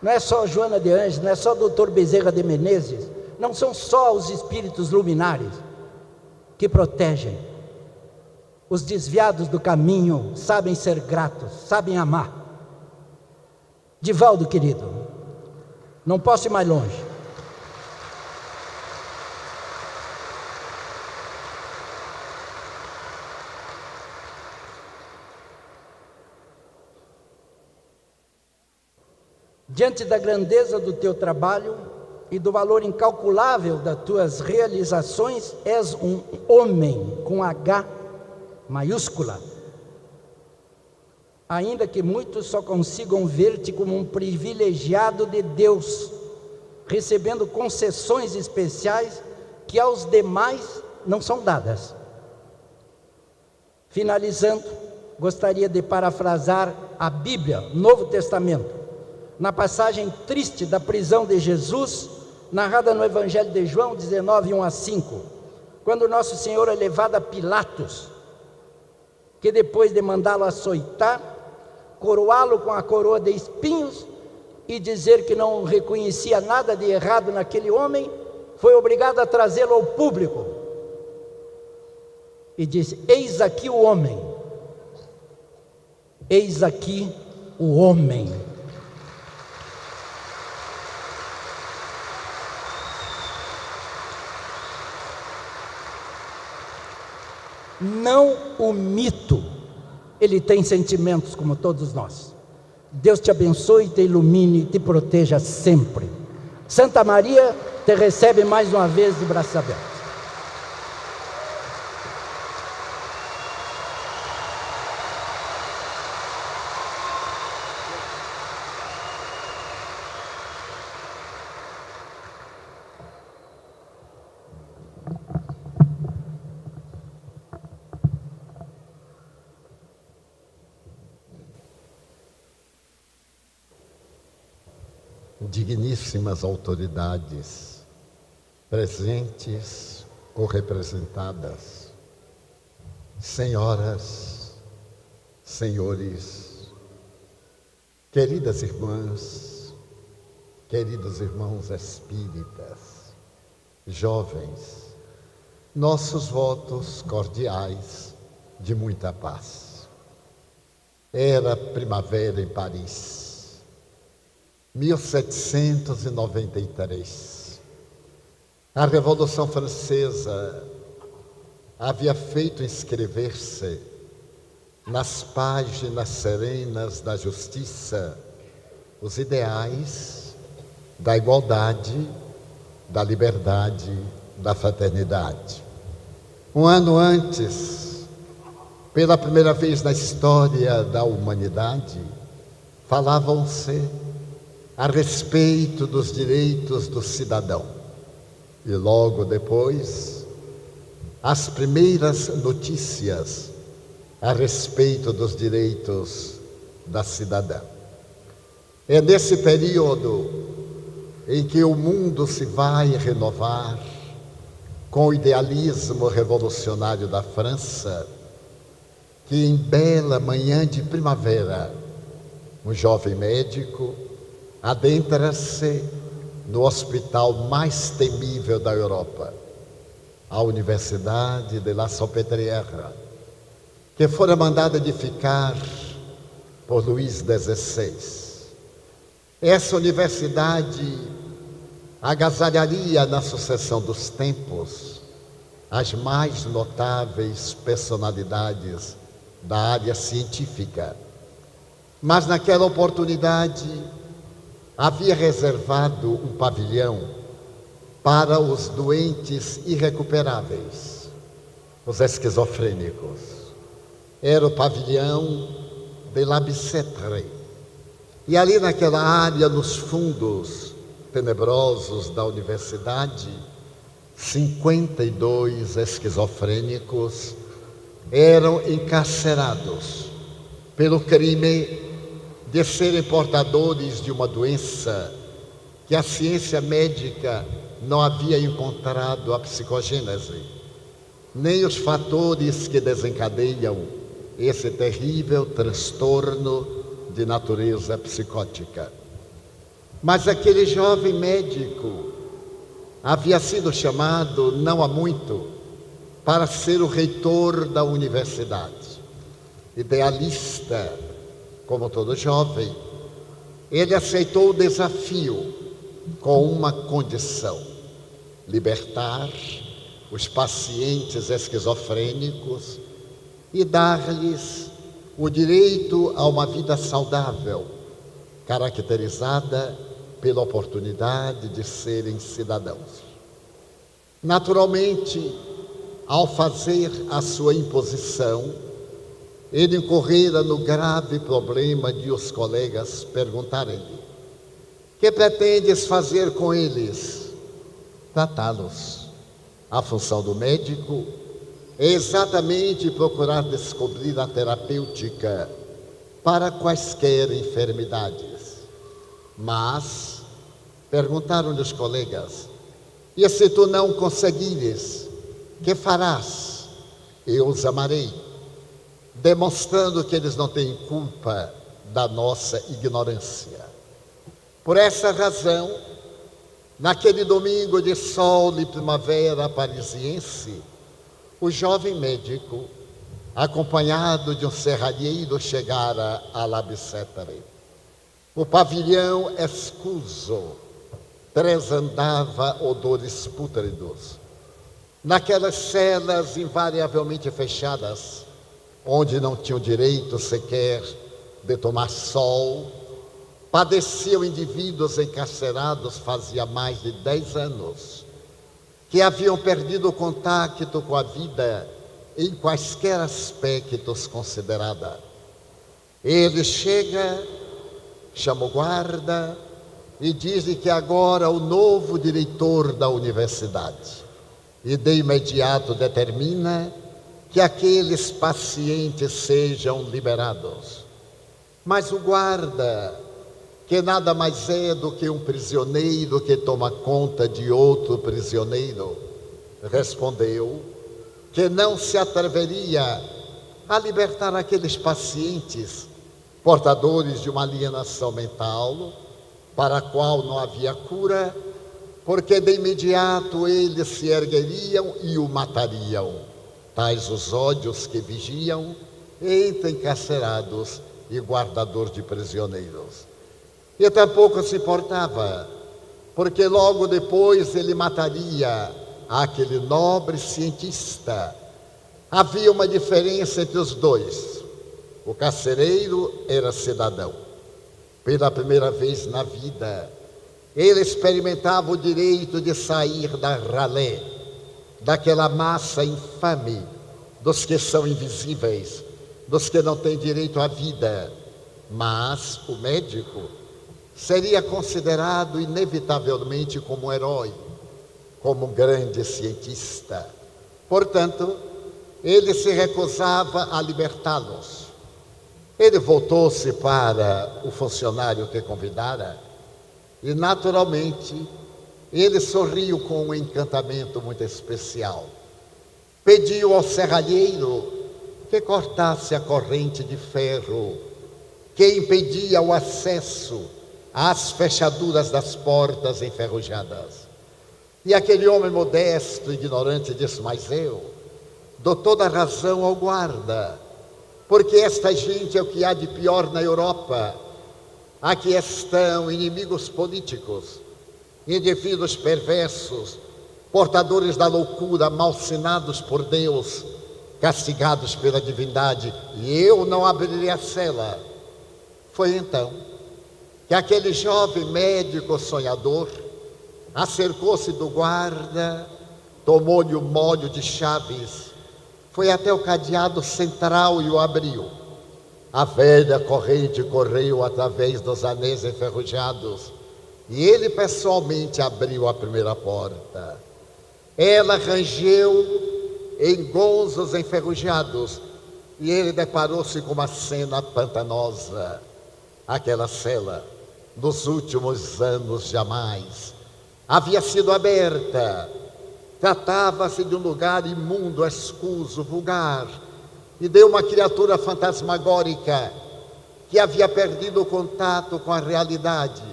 não é só Joana de Anjos, não é só Dr. Bezerra de Menezes, não são só os espíritos luminares que protegem. Os desviados do caminho sabem ser gratos, sabem amar. Divaldo, querido, não posso ir mais longe. Diante da grandeza do teu trabalho e do valor incalculável das tuas realizações, és um homem com H maiúscula. Ainda que muitos só consigam ver-te como um privilegiado de Deus, recebendo concessões especiais que aos demais não são dadas. Finalizando, gostaria de parafrasar a Bíblia, Novo Testamento, na passagem triste da prisão de Jesus, narrada no Evangelho de João 19, 1-5, quando Nosso Senhor é levado a Pilatos, que depois de mandá-lo açoitar, coroá-lo com a coroa de espinhos e dizer que não reconhecia nada de errado naquele homem, foi obrigado a trazê-lo ao público e disse: eis aqui o homem, eis aqui o homem. Não o mito, ele tem sentimentos como todos nós. Deus te abençoe, te ilumine, te proteja sempre. Santa Maria te recebe mais uma vez de braços abertos. Digníssimas autoridades, presentes ou representadas, senhoras, senhores, queridas irmãs, queridos irmãos espíritas, jovens, nossos votos cordiais de muita paz. Era primavera em Paris, 1793. A Revolução Francesa havia feito inscrever-se nas páginas serenas da justiça os ideais da igualdade, da liberdade, da fraternidade. Um ano antes, pela primeira vez na história da humanidade, falavam-se a respeito dos direitos do cidadão. E logo depois, as primeiras notícias a respeito dos direitos da cidadã. É nesse período em que o mundo se vai renovar com o idealismo revolucionário da França, que em bela manhã de primavera, um jovem médico adentra-se no hospital mais temível da Europa, a Universidade de La Salpêtrière, que fora mandada edificar por Luís XVI. Essa universidade agasalharia na sucessão dos tempos as mais notáveis personalidades da área científica. Mas naquela oportunidade havia reservado um pavilhão para os doentes irrecuperáveis, os esquizofrênicos. Era o pavilhão de La Bicêtre. E ali naquela área, nos fundos tenebrosos da universidade, 52 esquizofrênicos eram encarcerados pelo crime de serem portadores de uma doença que a ciência médica não havia encontrado a psicogênese, nem os fatores que desencadeiam esse terrível transtorno de natureza psicótica. Mas aquele jovem médico havia sido chamado, não há muito, para ser o reitor da universidade. Idealista, como todo jovem, ele aceitou o desafio com uma condição: libertar os pacientes esquizofrênicos e dar-lhes o direito a uma vida saudável, caracterizada pela oportunidade de serem cidadãos. Naturalmente, ao fazer a sua imposição, ele incorrera no grave problema de os colegas perguntarem-lhe: que pretendes fazer com eles? Tratá-los. A função do médico é exatamente procurar descobrir a terapêutica para quaisquer enfermidades. Mas, perguntaram-lhe os colegas: e se tu não conseguires, que farás? Eu os amarei, demonstrando que eles não têm culpa da nossa ignorância. Por essa razão, naquele domingo de sol e primavera parisiense, o jovem médico, acompanhado de um serralheiro, chegara a La Bicêtre. O pavilhão escuso transandava odores pútridos. Naquelas celas invariavelmente fechadas, onde não tinham direito sequer de tomar sol, padeciam indivíduos encarcerados fazia mais de 10 anos, que haviam perdido o contato com a vida em quaisquer aspectos considerada. Ele chega, chama o guarda e diz que agora o novo diretor da universidade, e de imediato determina que aqueles pacientes sejam liberados. Mas o guarda, que nada mais é do que um prisioneiro que toma conta de outro prisioneiro, respondeu que não se atreveria a libertar aqueles pacientes portadores de uma alienação mental, para a qual não havia cura, porque de imediato eles se ergueriam e o matariam. Tais os ódios que vigiam entre encarcerados e guardador de prisioneiros. E tampouco se importava, porque logo depois ele mataria aquele nobre cientista. Havia uma diferença entre os dois. O carcereiro era cidadão. Pela primeira vez na vida, ele experimentava o direito de sair da ralé, daquela massa infame dos que são invisíveis, dos que não têm direito à vida. Mas o médico seria considerado inevitavelmente como um herói, como um grande cientista. Portanto, ele se recusava a libertá-los. Ele voltou-se para o funcionário que convidara e, naturalmente, ele sorriu com um encantamento muito especial. Pediu ao serralheiro que cortasse a corrente de ferro que impedia o acesso às fechaduras das portas enferrujadas. E aquele homem modesto, ignorante, disse: mas eu dou toda a razão ao guarda, porque esta gente é o que há de pior na Europa. Aqui estão inimigos políticos, indivíduos perversos, portadores da loucura, malsinados por Deus, castigados pela divindade, e eu não abrirei a cela. Foi então que aquele jovem médico sonhador acercou-se do guarda, tomou-lhe o molho de chaves, foi até o cadeado central e o abriu. A velha corrente correu através dos anéis enferrujados e ele pessoalmente abriu a primeira porta. Ela rangeu em gonzos enferrujados e ele deparou-se com uma cena pantanosa. Aquela cela, nos últimos anos jamais havia sido aberta. Tratava-se de um lugar imundo, escuso, vulgar, e de uma criatura fantasmagórica que havia perdido o contato com a realidade.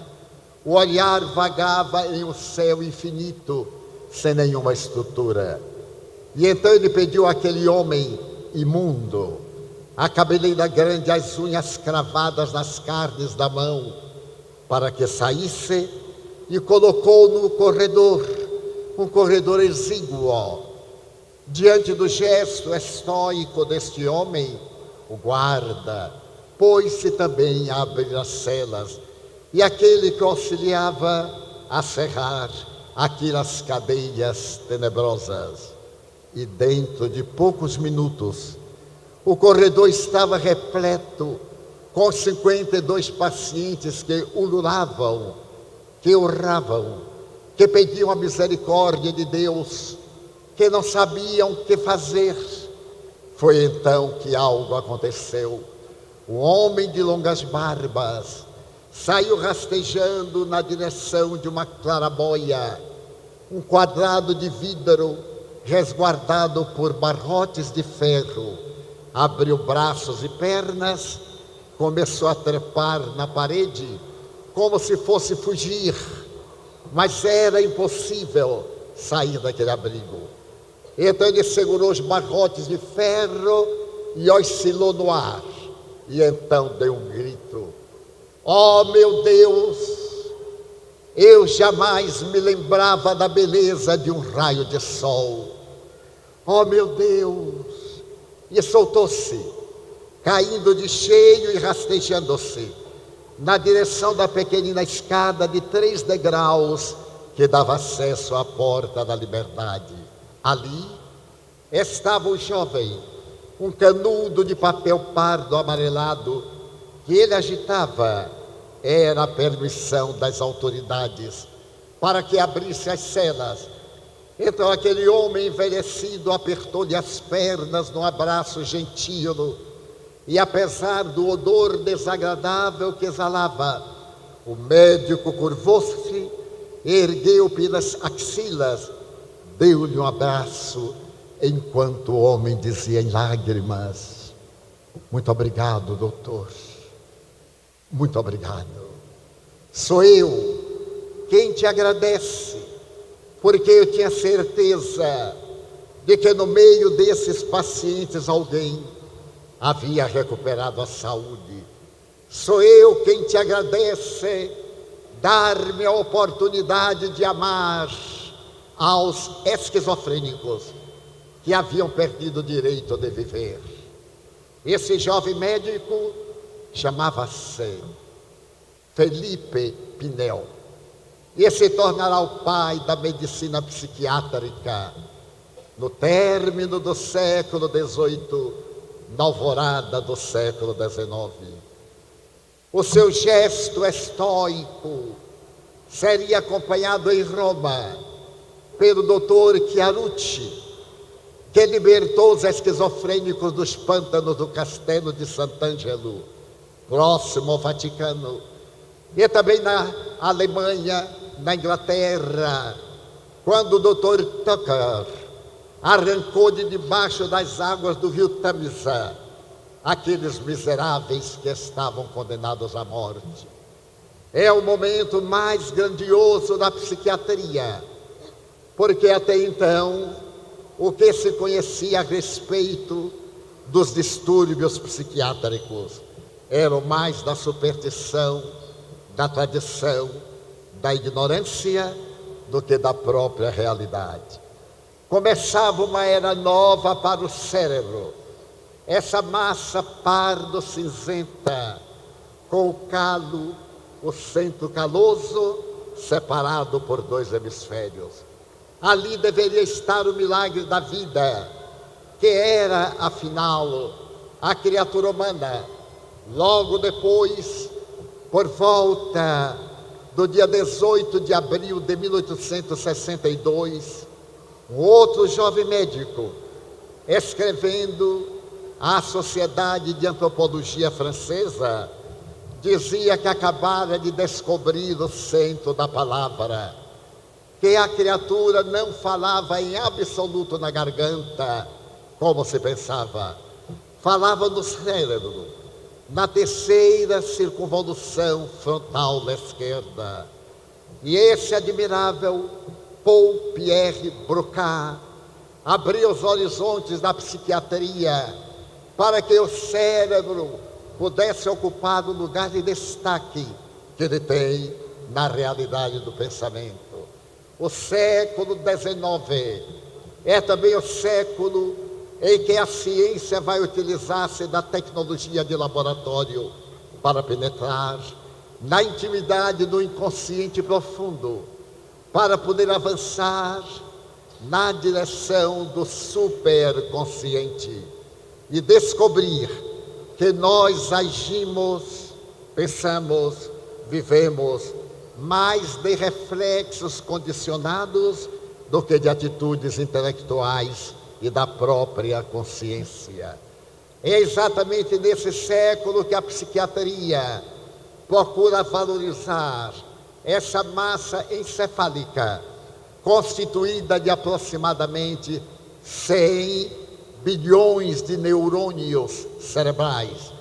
O olhar vagava em um céu infinito, sem nenhuma estrutura. E então ele pediu àquele homem imundo, a cabeleira grande, as unhas cravadas nas carnes da mão, para que saísse, e colocou no corredor, um corredor exíguo. Diante do gesto estoico deste homem, o guarda pôs-se também a abrir as celas, e aquele que auxiliava a cerrar aquelas cadeias tenebrosas. E dentro de poucos minutos, o corredor estava repleto com 52 pacientes que ululavam, que urravam, que pediam a misericórdia de Deus, que não sabiam o que fazer. Foi então que algo aconteceu. Um homem de longas barbas saiu rastejando na direção de uma claraboia, um quadrado de vidro resguardado por barrotes de ferro. Abriu braços e pernas, começou a trepar na parede, como se fosse fugir, mas era impossível sair daquele abrigo. Então ele segurou os barrotes de ferro e oscilou no ar. E então deu um grito: "Oh, meu Deus, eu jamais me lembrava da beleza de um raio de sol. Oh, meu Deus!" E soltou-se, caindo de cheio e rastejando-se na direção da pequenina escada de 3 degraus que dava acesso à porta da liberdade. Ali estava o jovem, um canudo de papel pardo amarelado que ele agitava. Era a permissão das autoridades para que abrisse as celas. Então aquele homem envelhecido apertou-lhe as pernas num abraço gentil, e apesar do odor desagradável que exalava, o médico curvou-se, ergueu pelas axilas, deu-lhe um abraço, enquanto o homem dizia em lágrimas: "Muito obrigado, doutor, muito obrigado. Sou eu quem te agradece, porque eu tinha certeza de que no meio desses pacientes alguém havia recuperado a saúde. Sou eu quem te agradece dar-me a oportunidade de amar aos esquizofrênicos que haviam perdido o direito de viver." Esse jovem médico chamava-se Felipe Pinel, e se tornará o pai da medicina psiquiátrica no término do século XVIII, na alvorada do século XIX. O seu gesto estoico seria acompanhado em Roma pelo doutor Chiarucci, que libertou os esquizofrênicos dos pântanos do castelo de Sant'Angelo, próximo ao Vaticano, e também na Alemanha, na Inglaterra, quando o doutor Tucker arrancou de debaixo das águas do rio Tamisa aqueles miseráveis que estavam condenados à morte. É o momento mais grandioso da psiquiatria, porque até então o que se conhecia a respeito dos distúrbios psiquiátricos era mais da superstição, da tradição, da ignorância, do que da própria realidade. Começava uma era nova para o cérebro, essa massa pardo-cinzenta, com o calo, o centro caloso, separado por 2 hemisférios. Ali deveria estar o milagre da vida, que era, afinal, a criatura humana. Logo depois, por volta do dia 18 de abril de 1862, um outro jovem médico, escrevendo à Sociedade de Antropologia Francesa, dizia que acabara de descobrir o centro da palavra, que a criatura não falava em absoluto na garganta, como se pensava, falava no cérebro, na terceira circunvolução frontal da esquerda. E esse admirável Paul Pierre Broca abriu os horizontes da psiquiatria para que o cérebro pudesse ocupar o lugar de destaque que ele tem na realidade do pensamento. O século XIX é também o século em que a ciência vai utilizar-se da tecnologia de laboratório para penetrar na intimidade do inconsciente profundo, para poder avançar na direção do superconsciente e descobrir que nós agimos, pensamos, vivemos mais de reflexos condicionados do que de atitudes intelectuais e da própria consciência. É exatamente nesse século que a psiquiatria procura valorizar essa massa encefálica constituída de aproximadamente 100 bilhões de neurônios cerebrais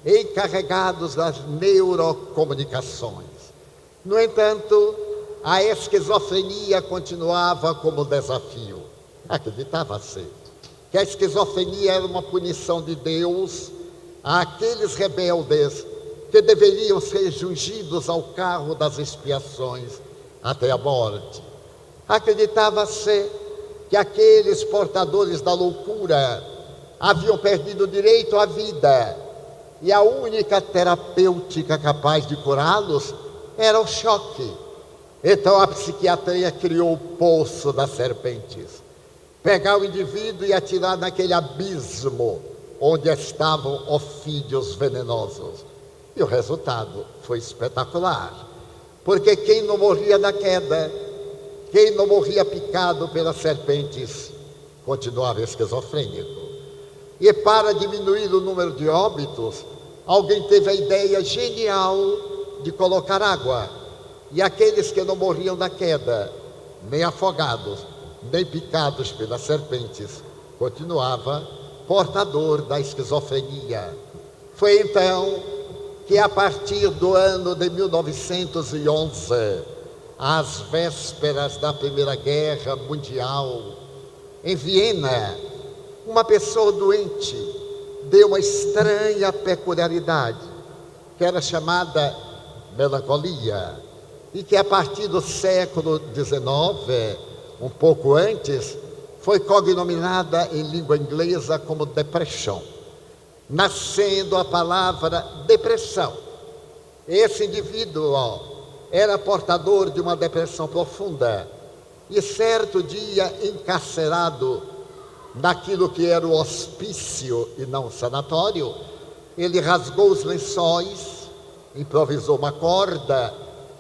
encarregados das neurocomunicações. No entanto, a esquizofrenia continuava como desafio. Acreditava-se que a esquizofrenia era uma punição de Deus àqueles rebeldes que deveriam ser jungidos ao carro das expiações até a morte. Acreditava-se que aqueles portadores da loucura haviam perdido o direito à vida e a única terapêutica capaz de curá-los era o choque. Então a psiquiatria criou o poço das serpentes. Pegar o indivíduo e atirar naquele abismo onde estavam ofídeos venenosos. E o resultado foi espetacular. Porque quem não morria da queda, quem não morria picado pelas serpentes, continuava esquizofrênico. E para diminuir o número de óbitos, alguém teve a ideia genial de colocar água. E aqueles que não morriam da queda, nem afogados, nem picados pelas serpentes, continuava portador da esquizofrenia. Foi então que, a partir do ano de 1911, às vésperas da Primeira Guerra Mundial, em Viena, uma pessoa doente deu uma estranha peculiaridade, que era chamada melancolia, e que a partir do século XIX, um pouco antes, foi cognominada em língua inglesa como depression, nascendo a palavra depressão. Esse indivíduo era portador de uma depressão profunda e certo dia, encarcerado naquilo que era o hospício e não o sanatório, ele rasgou os lençóis, improvisou uma corda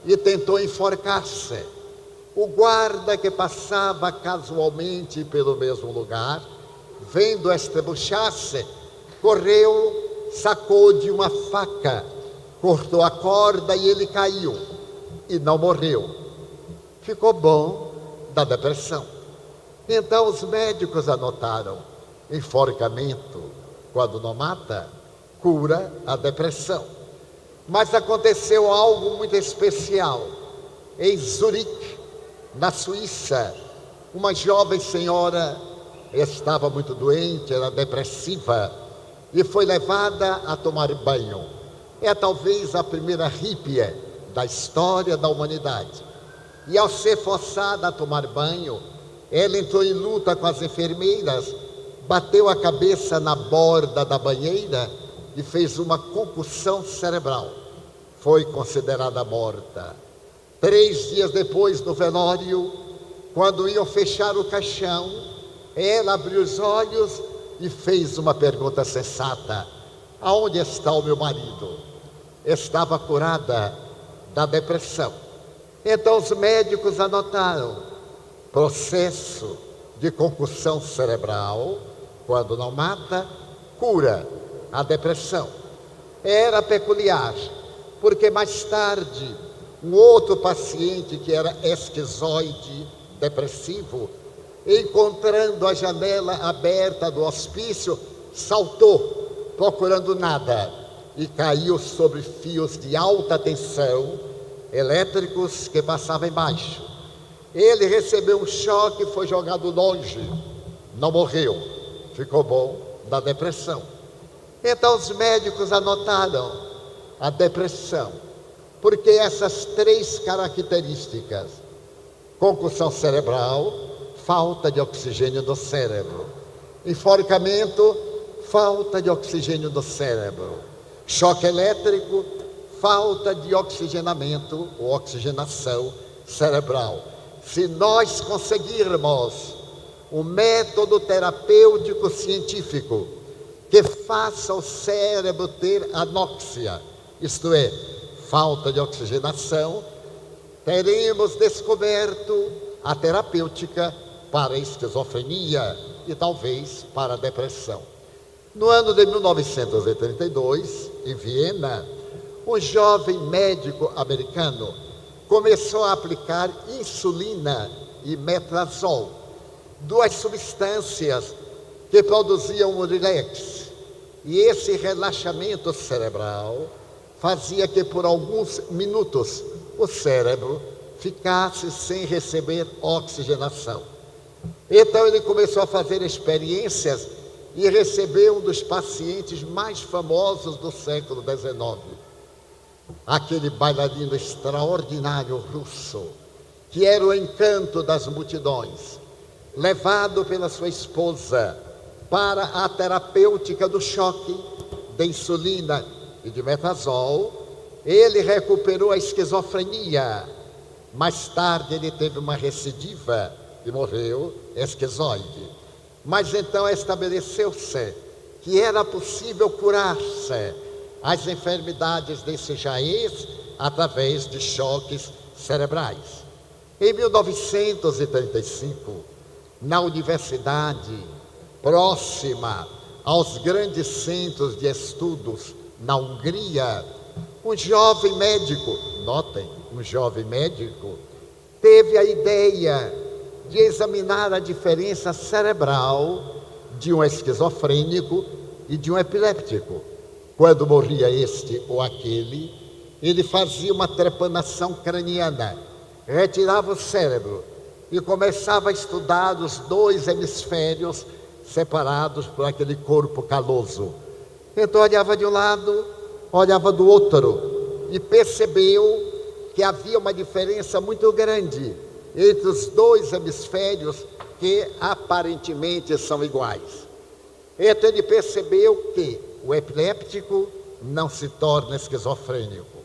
e tentou enforcar-se. O guarda que passava casualmente pelo mesmo lugar, vendo estrebuchar-se, correu, sacou de uma faca, cortou a corda e ele caiu e não morreu. Ficou bom da depressão. Então os médicos anotaram: enforcamento, quando não mata, cura a depressão. Mas aconteceu algo muito especial. Em Zurique, na Suíça, uma jovem senhora estava muito doente, era depressiva, e foi levada a tomar banho. É talvez a primeira hippie da história da humanidade. E ao ser forçada a tomar banho, ela entrou em luta com as enfermeiras, bateu a cabeça na borda da banheira e fez uma concussão cerebral. Foi considerada morta. 3 dias depois, no velório, quando iam fechar o caixão, ela abriu os olhos e fez uma pergunta sensata: aonde está o meu marido? Estava curada da depressão. Então os médicos anotaram: processo de concussão cerebral, quando não mata, cura a depressão. Era peculiar, porque mais tarde, um outro paciente que era esquizoide, depressivo, encontrando a janela aberta do hospício, saltou, procurando nada, e caiu sobre fios de alta tensão elétricos que passavam embaixo. Ele recebeu um choque e foi jogado longe. Não morreu, ficou bom da depressão. Então os médicos anotaram a depressão, porque essas 3 características: concussão cerebral, falta de oxigênio no cérebro; enforcamento, falta de oxigênio no cérebro; choque elétrico, falta de oxigenamento ou oxigenação cerebral. Se nós conseguirmos um método terapêutico científico que faça o cérebro ter anóxia, isto é, falta de oxigenação, teremos descoberto a terapêutica para a esquizofrenia e talvez para a depressão. No ano de 1932, em Viena, um jovem médico americano começou a aplicar insulina e metrazol, 2 substâncias que produziam um relax. E esse relaxamento cerebral fazia que por alguns minutos o cérebro ficasse sem receber oxigenação. Então ele começou a fazer experiências e recebeu um dos pacientes mais famosos do século XIX, aquele bailarino extraordinário russo, que era o encanto das multidões, levado pela sua esposa para a terapêutica do choque, de insulina e de metrazol. Ele recuperou a esquizofrenia. Mais tarde ele teve uma recidiva e morreu esquizoide. Mas então estabeleceu-se que era possível curar-se as enfermidades desse jaez através de choques cerebrais. Em 1935, na universidade próxima aos grandes centros de estudos na Hungria, um jovem médico, notem, um jovem médico, teve a ideia de examinar a diferença cerebral de um esquizofrênico e de um epiléptico. Quando morria este ou aquele, ele fazia uma trepanação craniana, retirava o cérebro e começava a estudar os 2 hemisférios separados por aquele corpo caloso. Então olhava de um lado, olhava do outro e percebeu que havia uma diferença muito grande entre os 2 hemisférios que aparentemente são iguais. Então ele percebeu que o epiléptico não se torna esquizofrênico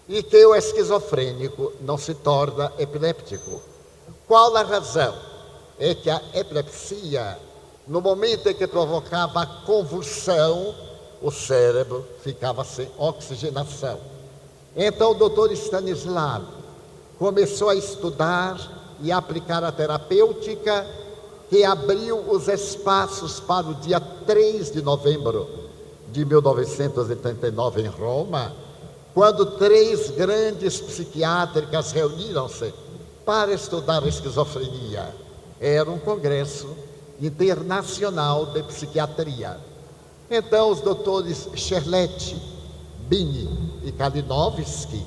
e que o esquizofrênico não se torna epiléptico. Qual a razão? É que a epilepsia, no momento em que provocava a convulsão, o cérebro ficava sem oxigenação. Então o doutor Stanislav começou a estudar e aplicar a terapêutica, que abriu os espaços para o dia 3 de novembro de 1939 em Roma, quando 3 grandes psiquiátricas reuniram-se para estudar a esquizofrenia. Era um congresso internacional de psiquiatria. Então os doutores Scherletti, Bini e Kalinowski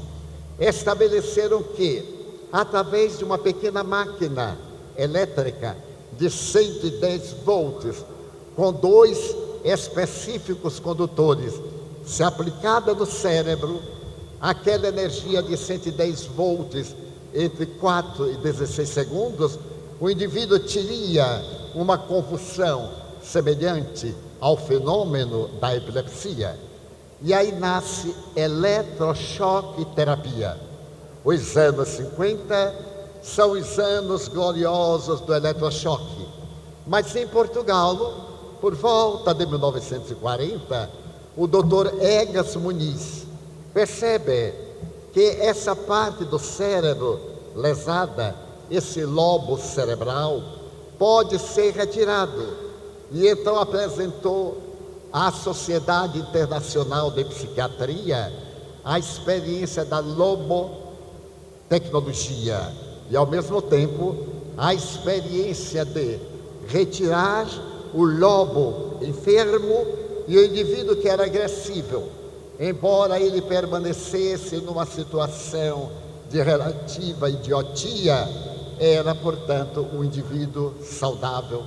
estabeleceram que, através de uma pequena máquina elétrica de 110 volts, com 2 específicos condutores, se aplicada no cérebro, aquela energia de 110 volts entre 4 e 16 segundos, o indivíduo teria uma convulsão semelhante ao fenômeno da epilepsia. E aí nasce eletrochoque terapia. Os anos 50 são os anos gloriosos do eletrochoque. Mas em Portugal, por volta de 1940, o doutor Egas Muniz percebe que essa parte do cérebro lesada, esse lobo cerebral, pode ser retirado. E então apresentou à Sociedade Internacional de Psiquiatria a experiência da lobotecnologia e, ao mesmo tempo, a experiência de retirar o lobo enfermo e o indivíduo que era agressivo, embora ele permanecesse numa situação de relativa idiotia, era, portanto, um indivíduo saudável.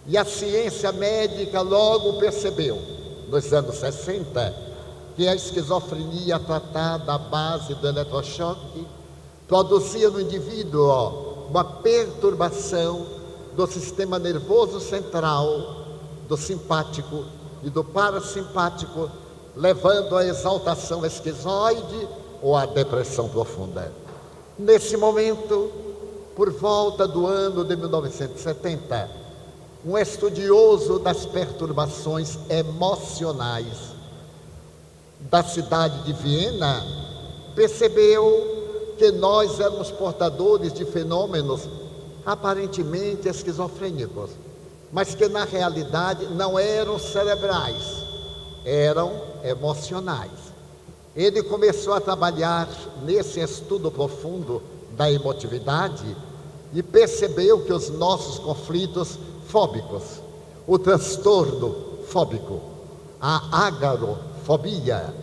E a ciência médica logo percebeu, nos anos 60, que a esquizofrenia tratada à base do eletrochoque produzia no indivíduo uma perturbação do sistema nervoso central, do simpático e do parasimpático, levando à exaltação esquizoide ou à depressão profunda. Nesse momento, por volta do ano de 1970, um estudioso das perturbações emocionais da cidade de Viena percebeu que nós éramos portadores de fenômenos aparentemente esquizofrênicos, mas que na realidade não eram cerebrais, eram emocionais. Ele começou a trabalhar nesse estudo profundo da emotividade e percebeu que os nossos conflitos fóbicos, o transtorno fóbico, a agorafobia,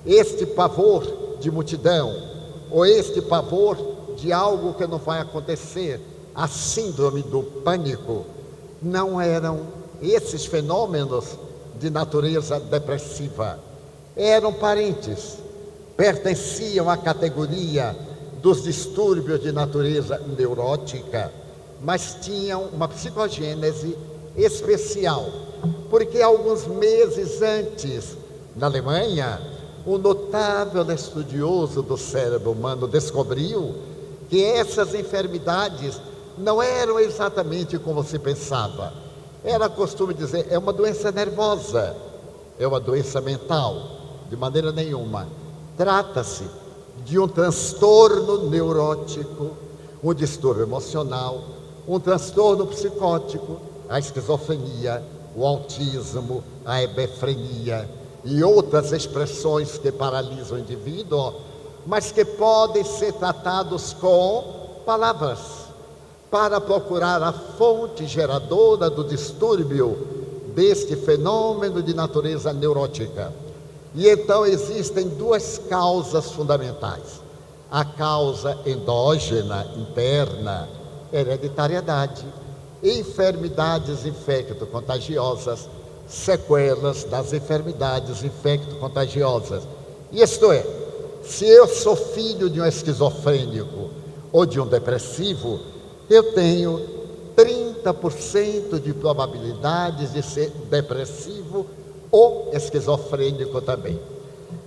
este pavor de multidão, ou este pavor de algo que não vai acontecer, a síndrome do pânico, não eram esses fenômenos de natureza depressiva, eram parentes, pertenciam à categoria dos distúrbios de natureza neurótica, mas tinham uma psicogênese especial, porque alguns meses antes, na Alemanha, um notável estudioso do cérebro humano descobriu que essas enfermidades não eram exatamente como se pensava. Era costume dizer, é uma doença nervosa, é uma doença mental, de maneira nenhuma. Trata-se de um transtorno neurótico, um distúrbio emocional, um transtorno psicótico, a esquizofrenia, o autismo, a hebefrenia e outras expressões que paralisam o indivíduo, mas que podem ser tratados com palavras, para procurar a fonte geradora do distúrbio deste fenômeno de natureza neurótica. E então existem duas causas fundamentais: a causa endógena, interna, hereditariedade, enfermidades infecto-contagiosas, sequelas das enfermidades infecto-contagiosas. Isto é, se eu sou filho de um esquizofrênico ou de um depressivo, eu tenho 30% de probabilidades de ser depressivo ou esquizofrênico também.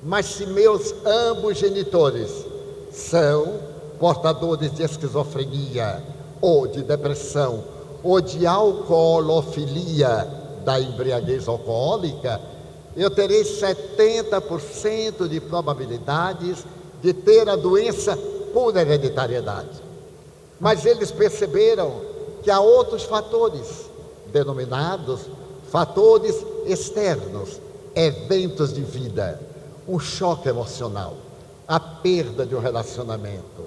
Mas se meus ambos genitores são portadores de esquizofrenia ou de depressão ou de alcoolofilia, da embriaguez alcoólica, eu terei 70% de probabilidades de ter a doença por hereditariedade. Mas eles perceberam que há outros fatores, denominados fatores externos, eventos de vida, um choque emocional, a perda de um relacionamento,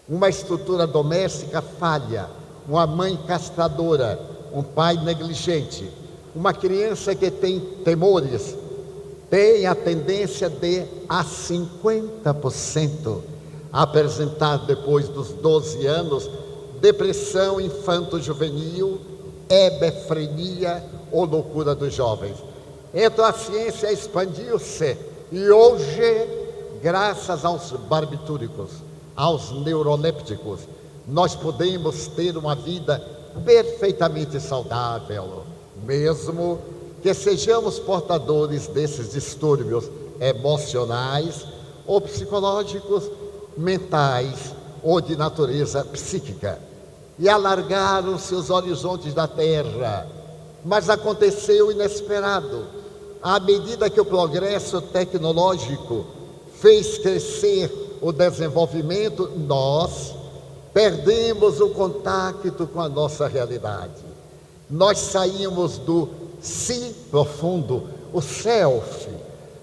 uma estrutura doméstica falha, uma mãe castradora, um pai negligente, uma criança que tem temores, tem a tendência de, a 50%, apresentar depois dos 12 anos, depressão infanto-juvenil, hebefrenia ou loucura dos jovens. Então a ciência expandiu-se e hoje, graças aos barbitúricos, aos neurolépticos, nós podemos ter uma vida perfeitamente saudável, mesmo que sejamos portadores desses distúrbios emocionais ou psicológicos, mentais ou de natureza psíquica. E alargaram-se os horizontes da Terra, mas aconteceu o inesperado. À medida que o progresso tecnológico fez crescer o desenvolvimento, nós perdemos o contato com a nossa realidade. Nós saímos do si profundo, o self.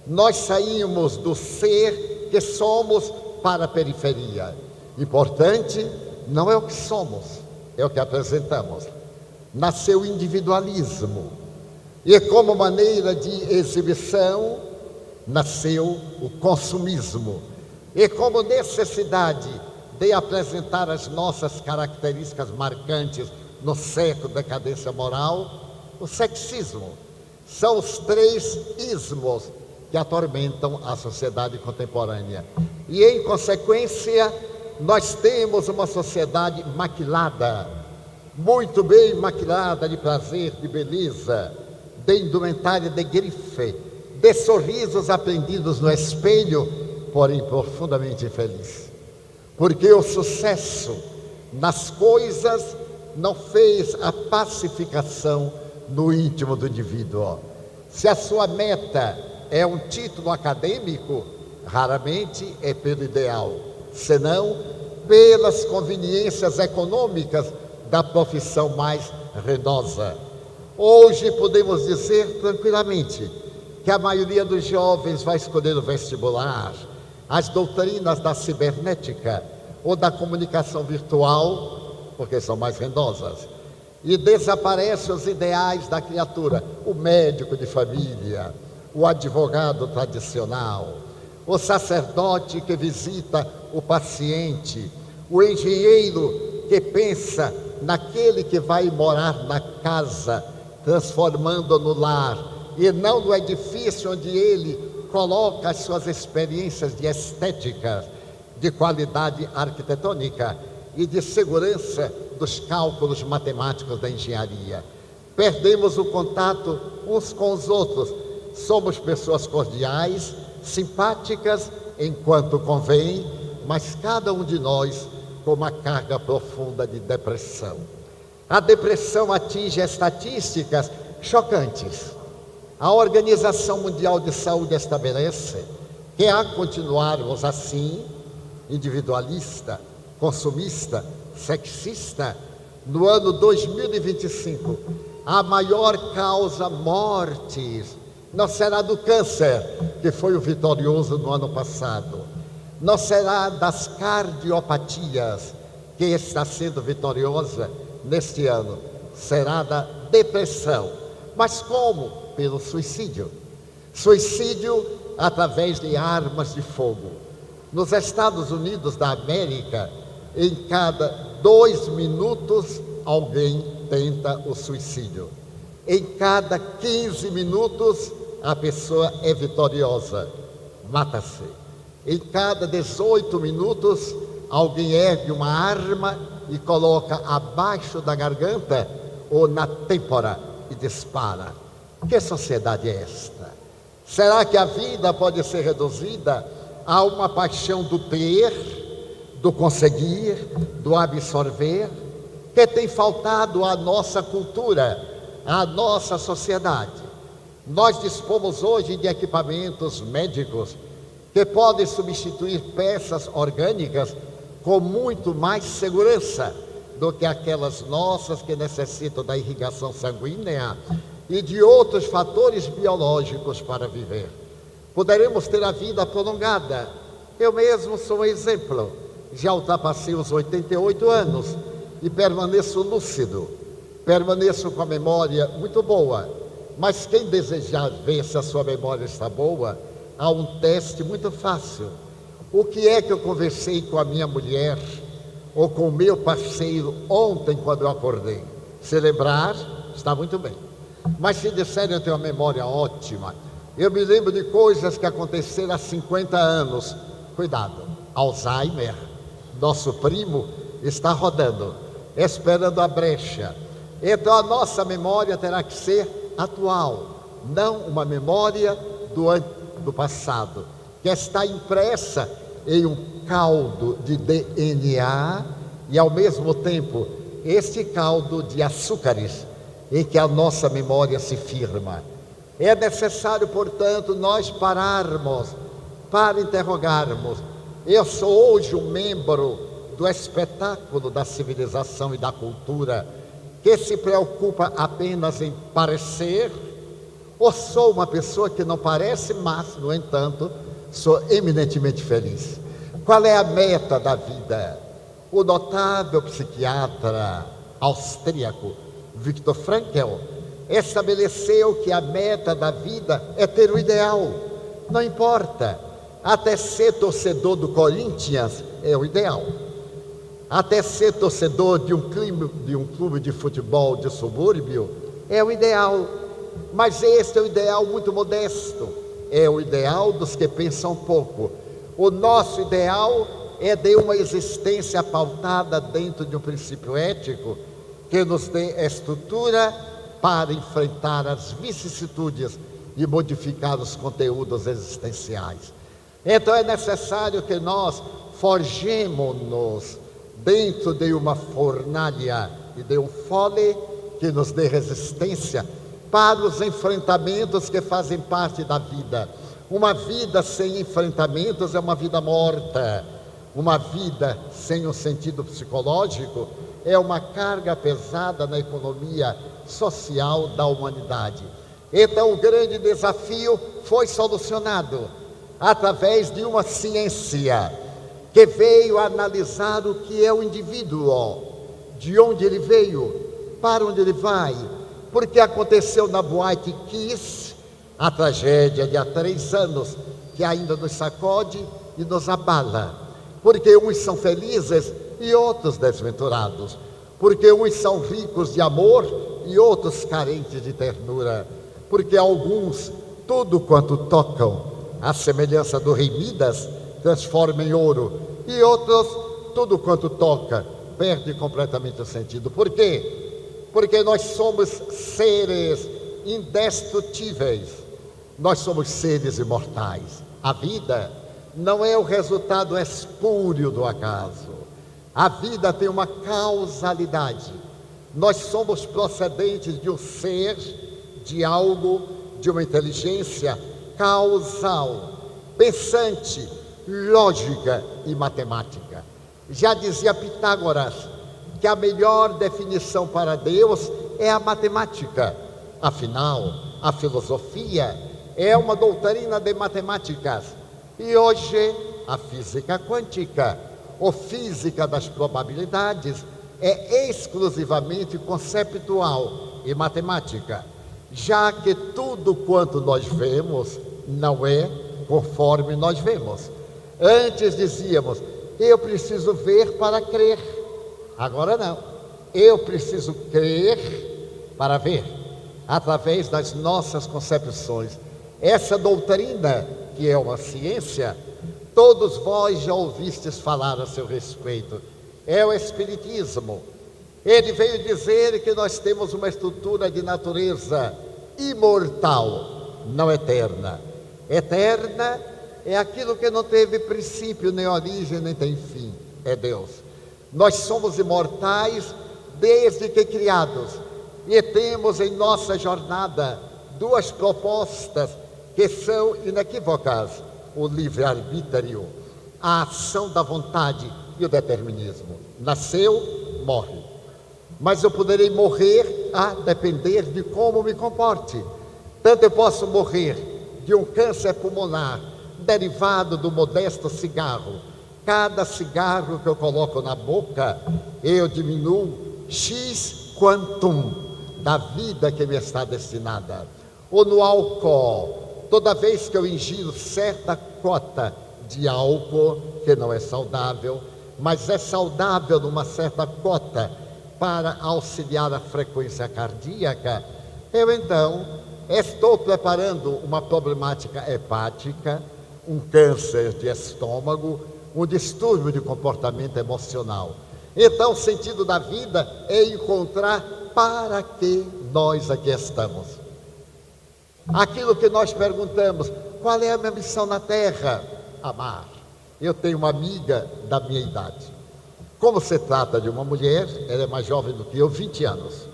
Nós saímos do ser que somos para a periferia. Importante não é o que somos, é o que apresentamos. Nasceu o individualismo e, como maneira de exibição, nasceu o consumismo. E como necessidade de apresentar as nossas características marcantes no século da decadência moral, o sexismo. São os 3 ismos que atormentam a sociedade contemporânea. E, em consequência, nós temos uma sociedade maquilada, muito bem maquilada de prazer, de beleza, de indumentária de grife, de sorrisos aprendidos no espelho, porém profundamente infeliz. Porque o sucesso nas coisas não fez a pacificação no íntimo do indivíduo. Se a sua meta é um título acadêmico, raramente é pelo ideal, senão pelas conveniências econômicas da profissão mais renosa. Hoje podemos dizer tranquilamente que a maioria dos jovens vai escolher o vestibular, as doutrinas da cibernética ou da comunicação virtual, porque são mais rendosas, e desaparecem os ideais da criatura, o médico de família, o advogado tradicional, o sacerdote que visita o paciente, o engenheiro que pensa naquele que vai morar na casa, transformando no lar, e não no edifício onde ele coloca as suas experiências de estética, de qualidade arquitetônica e de segurança dos cálculos matemáticos da engenharia. Perdemos o contato uns com os outros. Somos pessoas cordiais, simpáticas enquanto convém, mas cada um de nós com uma carga profunda de depressão. A depressão atinge estatísticas chocantes. A Organização Mundial de Saúde estabelece que, a continuarmos assim, individualista, consumista, sexista, no ano 2025, a maior causa mortes não será do câncer, que foi o vitorioso no ano passado, não será das cardiopatias, que está sendo vitoriosa neste ano, será da depressão. Mas como? Pelo suicídio. Suicídio através de armas de fogo. Nos Estados Unidos da América, em cada 2 minutos, alguém tenta o suicídio. Em cada 15 minutos, a pessoa é vitoriosa, mata-se. Em cada 18 minutos, alguém ergue uma arma e coloca abaixo da garganta ou na têmpora e dispara. Que sociedade é esta? Será que a vida pode ser reduzida a uma paixão do ter, do conseguir, do absorver, que tem faltado à nossa cultura, à nossa sociedade? Nós dispomos hoje de equipamentos médicos que podem substituir peças orgânicas com muito mais segurança do que aquelas nossas que necessitam da irrigação sanguínea e de outros fatores biológicos para viver. Poderemos ter a vida prolongada. Eu mesmo sou um exemplo. Já ultrapassei os 88 anos e permaneço lúcido, permaneço com a memória muito boa. Mas quem desejar ver se a sua memória está boa, há um teste muito fácil. O que é que eu conversei com a minha mulher ou com o meu parceiro ontem quando eu acordei? Se lembrar, está muito bem. Mas se disserem eu tenho uma memória ótima, eu me lembro de coisas que aconteceram há 50 anos. Cuidado, Alzheimer, nosso primo, está rodando, esperando a brecha. Então a nossa memória terá que ser atual, não uma memória do passado, que está impressa em um caldo de DNA e ao mesmo tempo este caldo de açúcares em que a nossa memória se firma. É necessário, portanto, nós pararmos para interrogarmos. Eu sou hoje um membro do espetáculo da civilização e da cultura que se preocupa apenas em parecer, ou sou uma pessoa que não parece, mas, no entanto, sou eminentemente feliz? Qual é a meta da vida? O notável psiquiatra austríaco Viktor Frankl estabeleceu que a meta da vida é ter o ideal. Não importa Até ser torcedor do Corinthians é o ideal. Até ser torcedor de um clube de futebol de subúrbio é o ideal. Mas esse é o ideal muito modesto. É o ideal dos que pensam pouco. O nosso ideal é de uma existência pautada dentro de um princípio ético que nos dê estrutura para enfrentar as vicissitudes e modificar os conteúdos existenciais. Então é necessário que nós forjemos-nos dentro de uma fornalha e de um fole que nos dê resistência para os enfrentamentos que fazem parte da vida. Uma vida sem enfrentamentos é uma vida morta. Uma vida sem um sentido psicológico é uma carga pesada na economia social da humanidade. Então o grande desafio foi solucionado através de uma ciência que veio analisar o que é o indivíduo, de onde ele veio, para onde ele vai, porque aconteceu na Boate Kiss a tragédia de há 3 anos, que ainda nos sacode e nos abala, porque uns são felizes e outros desventurados, porque uns são ricos de amor e outros carentes de ternura, porque alguns, tudo quanto tocam, à semelhança do rei Midas, transforma em ouro, e outros, tudo quanto toca, perde completamente o sentido. Por quê? Porque nós somos seres indestrutíveis, nós somos seres imortais. A vida não é o resultado espúrio do acaso, a vida tem uma causalidade. Nós somos procedentes de um ser, de algo, de uma inteligência causal, pensante, lógica e matemática. Já dizia Pitágoras que a melhor definição para Deus é a matemática. Afinal, a filosofia é uma doutrina de matemáticas. E hoje, a física quântica, ou física das probabilidades, é exclusivamente conceptual e matemática, já que tudo quanto nós vemos não é conforme nós vemos. Antes dizíamos, eu preciso ver para crer. Agora não, eu preciso crer para ver, através das nossas concepções. Essa doutrina, que é uma ciência, todos vós já ouvistes falar a seu respeito, é o Espiritismo. Ele veio dizer que nós temos uma estrutura de natureza imortal, não eterna. Eterna é aquilo que não teve princípio, nem origem, nem tem fim, é Deus. Nós somos imortais desde que criados, e temos em nossa jornada 2 propostas que são inequívocas: o livre-arbítrio, a ação da vontade e o determinismo. Nasceu, morre. Mas eu poderei morrer a depender de como me comporte. Tanto eu posso morrer de um câncer pulmonar derivado do modesto cigarro. Cada cigarro que eu coloco na boca, eu diminuo X quantum da vida que me está destinada. Ou no álcool, toda vez que eu ingiro certa cota de álcool, que não é saudável, mas é saudável numa certa cota para auxiliar a frequência cardíaca, eu então estou preparando uma problemática hepática, um câncer de estômago, um distúrbio de comportamento emocional. Então o sentido da vida é encontrar para que nós aqui estamos. Aquilo que nós perguntamos, qual é a minha missão na Terra? Amar. Eu tenho uma amiga da minha idade. Como se trata de uma mulher, ela é mais jovem do que eu, 20 anos.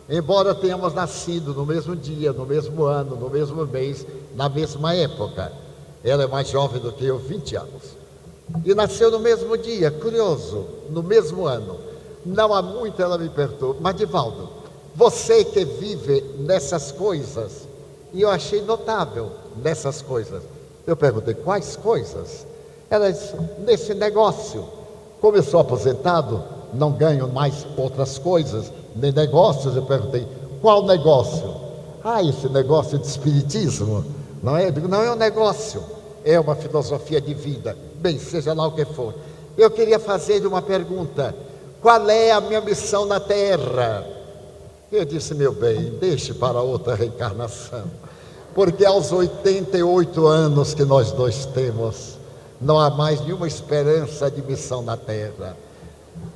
Embora tenhamos nascido no mesmo dia, no mesmo ano, no mesmo mês, na mesma época. Ela é mais jovem do que eu, 20 anos. E nasceu no mesmo dia, curioso, no mesmo ano. Não há muito ela me perguntou, mas Divaldo, você que vive nessas coisas, e eu achei notável nessas coisas. Eu perguntei, quais coisas? Ela disse, nesse negócio. Como eu sou aposentado, não ganho mais outras coisas, nem negócios. Eu perguntei, qual negócio? Ah, esse negócio de espiritismo, não é? Eu digo, não é um negócio, é uma filosofia de vida. Bem, seja lá o que for. Eu queria fazer uma pergunta: qual é a minha missão na Terra? Eu disse, meu bem, deixe para outra reencarnação, porque aos 88 anos que nós dois temos, não há mais nenhuma esperança de missão na Terra.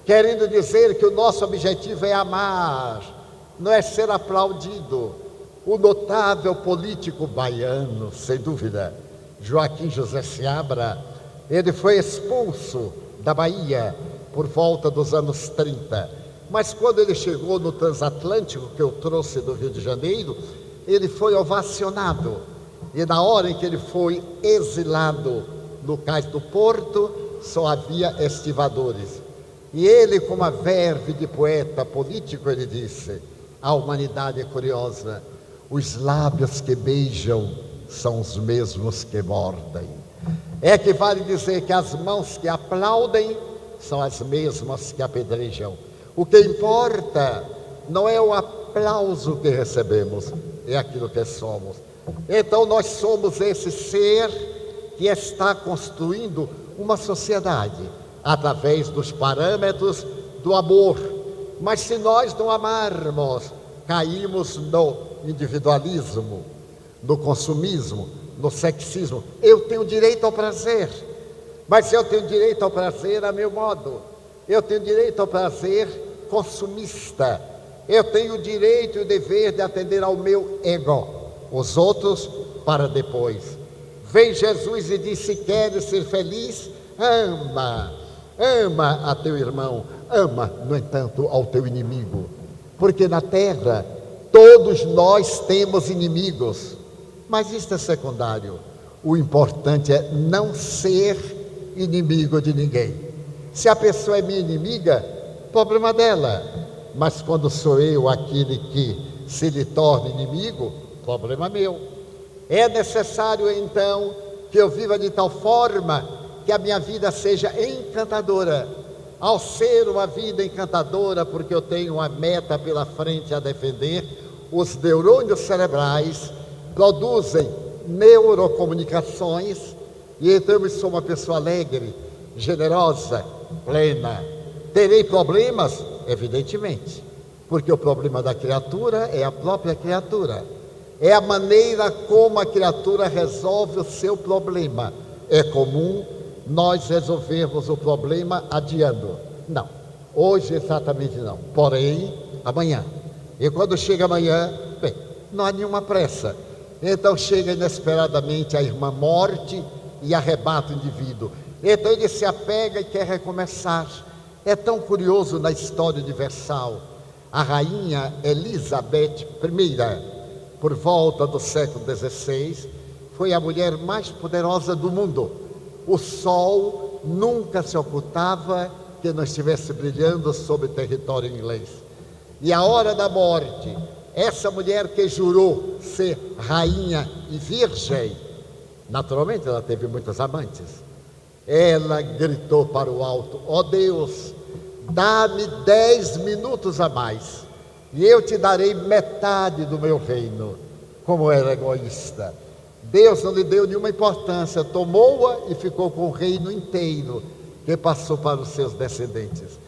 Querendo dizer que o nosso objetivo é amar, não é ser aplaudido. O notável político baiano, sem dúvida, Joaquim José Seabra, ele foi expulso da Bahia por volta dos anos 30. Mas quando ele chegou no transatlântico, que eu trouxe do Rio de Janeiro, ele foi ovacionado. E na hora em que ele foi exilado no cais do Porto, só havia estivadores. E ele, com uma verve de poeta político, ele disse: a humanidade é curiosa, os lábios que beijam são os mesmos que mordem. É que vale dizer que as mãos que aplaudem são as mesmas que apedrejam. O que importa não é o aplauso que recebemos, é aquilo que somos. Então nós somos esse ser que está construindo uma sociedade através dos parâmetros do amor. Mas se nós não amarmos, caímos no individualismo, no consumismo, no sexismo. Eu tenho direito ao prazer, mas eu tenho direito ao prazer a meu modo. Eu tenho direito ao prazer consumista. Eu tenho o direito e o dever de atender ao meu ego, os outros para depois. Vem Jesus e diz: se queres ser feliz, ama a teu irmão, ama, no entanto, ao teu inimigo. Porque na terra todos nós temos inimigos, mas isso é secundário. O importante é não ser inimigo de ninguém. Se a pessoa é minha inimiga, problema dela. Mas quando sou eu aquele que se lhe torna inimigo, problema meu. É necessário então que eu viva de tal forma que a minha vida seja encantadora. Ao ser uma vida encantadora, porque eu tenho uma meta pela frente a defender, os neurônios cerebrais produzem neurocomunicações, e então eu sou uma pessoa alegre, generosa, plena. Terei problemas? Evidentemente, porque o problema da criatura é a própria criatura. É a maneira como a criatura resolve o seu problema. É comum nós resolvermos o problema adiando. Não, hoje exatamente não, porém amanhã. E quando chega amanhã, bem, não há nenhuma pressa. Então chega inesperadamente a irmã morte e arrebata o indivíduo. Então ele se apega e quer recomeçar. É tão curioso na história universal. A rainha Elizabeth I, por volta do século XVI, foi a mulher mais poderosa do mundo. O sol nunca se ocultava que não estivesse brilhando sobre o território inglês. E a hora da morte, essa mulher que jurou ser rainha e virgem, naturalmente ela teve muitos amantes, ela gritou para o alto: ó Deus, dá-me 10 minutos a mais, e eu te darei metade do meu reino. Como era egoísta. Deus não lhe deu nenhuma importância, tomou-a e ficou com o reino inteiro, que passou para os seus descendentes.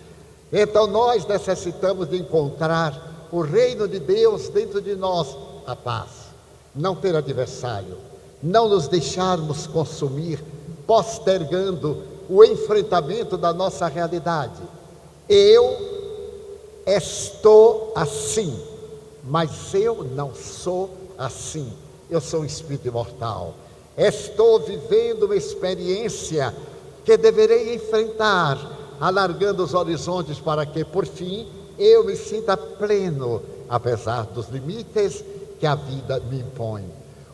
Então nós necessitamos de encontrar o reino de Deus dentro de nós, a paz, não ter adversário, não nos deixarmos consumir, postergando o enfrentamento da nossa realidade. Eu estou assim, mas eu não sou assim. Eu sou um espírito imortal. Estou vivendo uma experiência que deverei enfrentar, alargando os horizontes para que, por fim, eu me sinta pleno, apesar dos limites que a vida me impõe.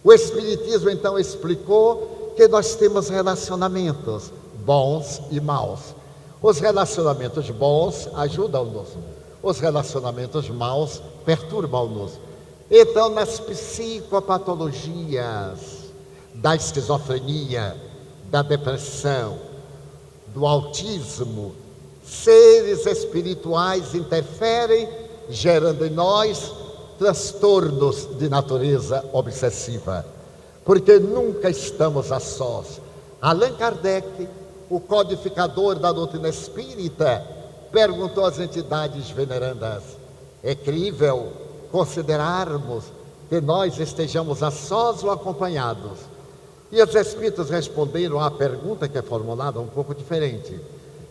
O Espiritismo, então, explicou que nós temos relacionamentos bons e maus. Os relacionamentos bons ajudam-nos, os relacionamentos maus perturbam-nos. Então, nas psicopatologias da esquizofrenia, da depressão, do autismo, seres espirituais interferem, gerando em nós transtornos de natureza obsessiva. porque nunca estamos a sós. Allan Kardec, o codificador da doutrina espírita, perguntou às entidades venerandas: é crível considerarmos que nós estejamos a sós ou acompanhados? E os espíritos responderam à pergunta que é formulada um pouco diferente: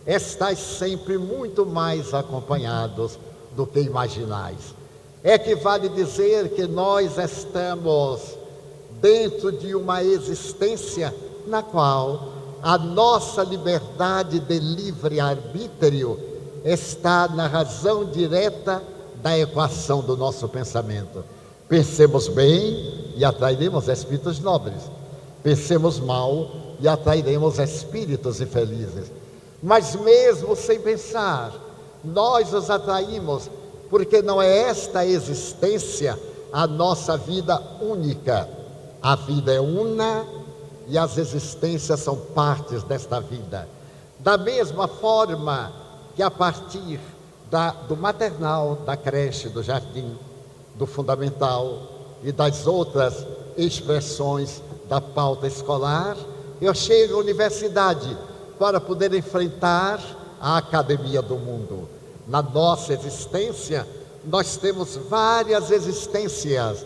estais sempre muito mais acompanhados do que imaginais. Equivale dizer que nós estamos dentro de uma existência na qual a nossa liberdade de livre-arbítrio está na razão direta da equação do nosso pensamento. Pensemos bem e atrairemos espíritos nobres. Pensemos mal e atrairemos espíritos infelizes. Mas mesmo sem pensar, nós os atraímos, porque não é esta existência a nossa vida única. A vida é una e as existências são partes desta vida. Da mesma forma que a partir do maternal, da creche, do jardim, do fundamental e das outras expressões da pauta escolar, eu chego à universidade para poder enfrentar a academia do mundo. Na nossa existência, nós temos várias existências,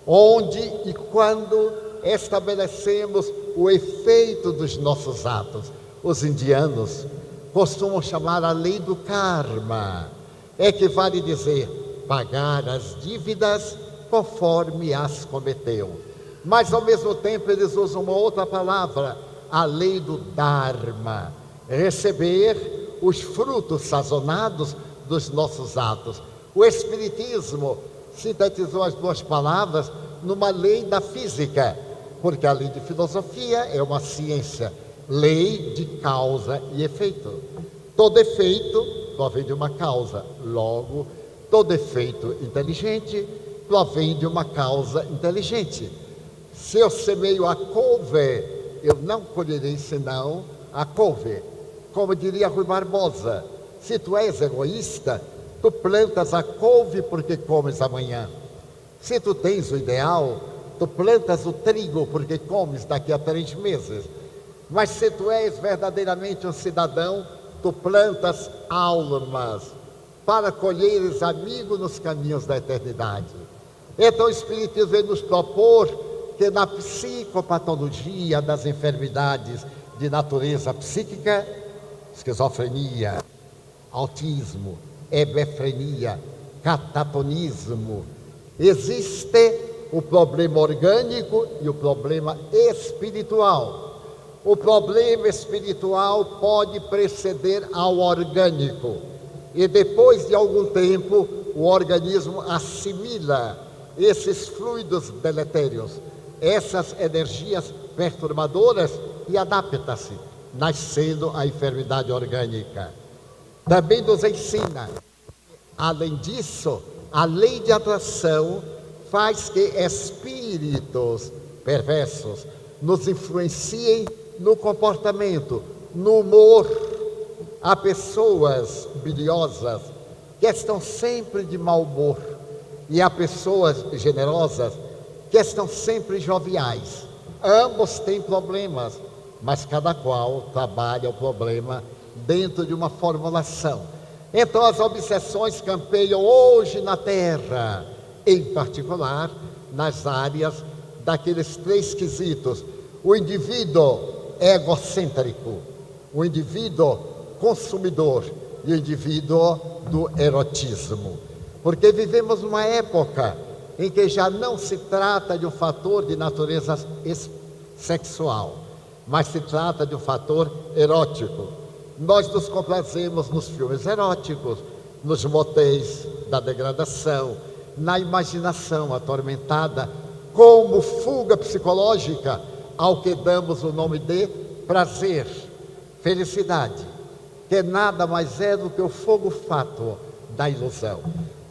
onde e quando estabelecemos o efeito dos nossos atos. Os indianos costumam chamar a lei do karma, equivale dizer pagar as dívidas conforme as cometeu. Mas ao mesmo tempo eles usam uma outra palavra, a lei do dharma, receber os frutos sazonados dos nossos atos. O Espiritismo sintetizou as duas palavras numa lei da física, porque a lei de filosofia é uma ciência, lei de causa e efeito. Todo efeito provém de uma causa, logo, todo efeito inteligente provém de uma causa inteligente. Se eu semeio a couve, eu não colherei senão a couve. Como diria Rui Barbosa, se tu és egoísta, tu plantas a couve porque comes amanhã. Se tu tens o ideal, tu plantas o trigo porque comes daqui a 3 meses. Mas se tu és verdadeiramente um cidadão, tu plantas almas para colheres amigo nos caminhos da eternidade. Então o Espiritismo vem nos propor que na psicopatologia das enfermidades de natureza psíquica, esquizofrenia, autismo, hebefrenia, catatonismo, existe o problema orgânico e o problema espiritual. O problema espiritual pode preceder ao orgânico e depois de algum tempo o organismo assimila esses fluidos deletérios, essas energias perturbadoras e adapta-se, nascendo a enfermidade orgânica. Também nos ensina, além disso, a lei de atração faz que espíritos perversos nos influenciem no comportamento, no humor. Há pessoas biliosas que estão sempre de mau humor e há pessoas generosas que estão sempre joviais. Ambos têm problemas, mas cada qual trabalha o problema dentro de uma formulação. Então as obsessões campeiam hoje na Terra, em particular nas áreas daqueles 3 quesitos: o indivíduo egocêntrico, o indivíduo consumidor e o indivíduo do erotismo. Porque vivemos uma época em que já não se trata de um fator de natureza sexual, mas se trata de um fator erótico. Nós nos complazemos nos filmes eróticos, nos motéis da degradação, na imaginação atormentada, como fuga psicológica, ao que damos o nome de prazer, felicidade, que nada mais é do que o fogo fátuo da ilusão.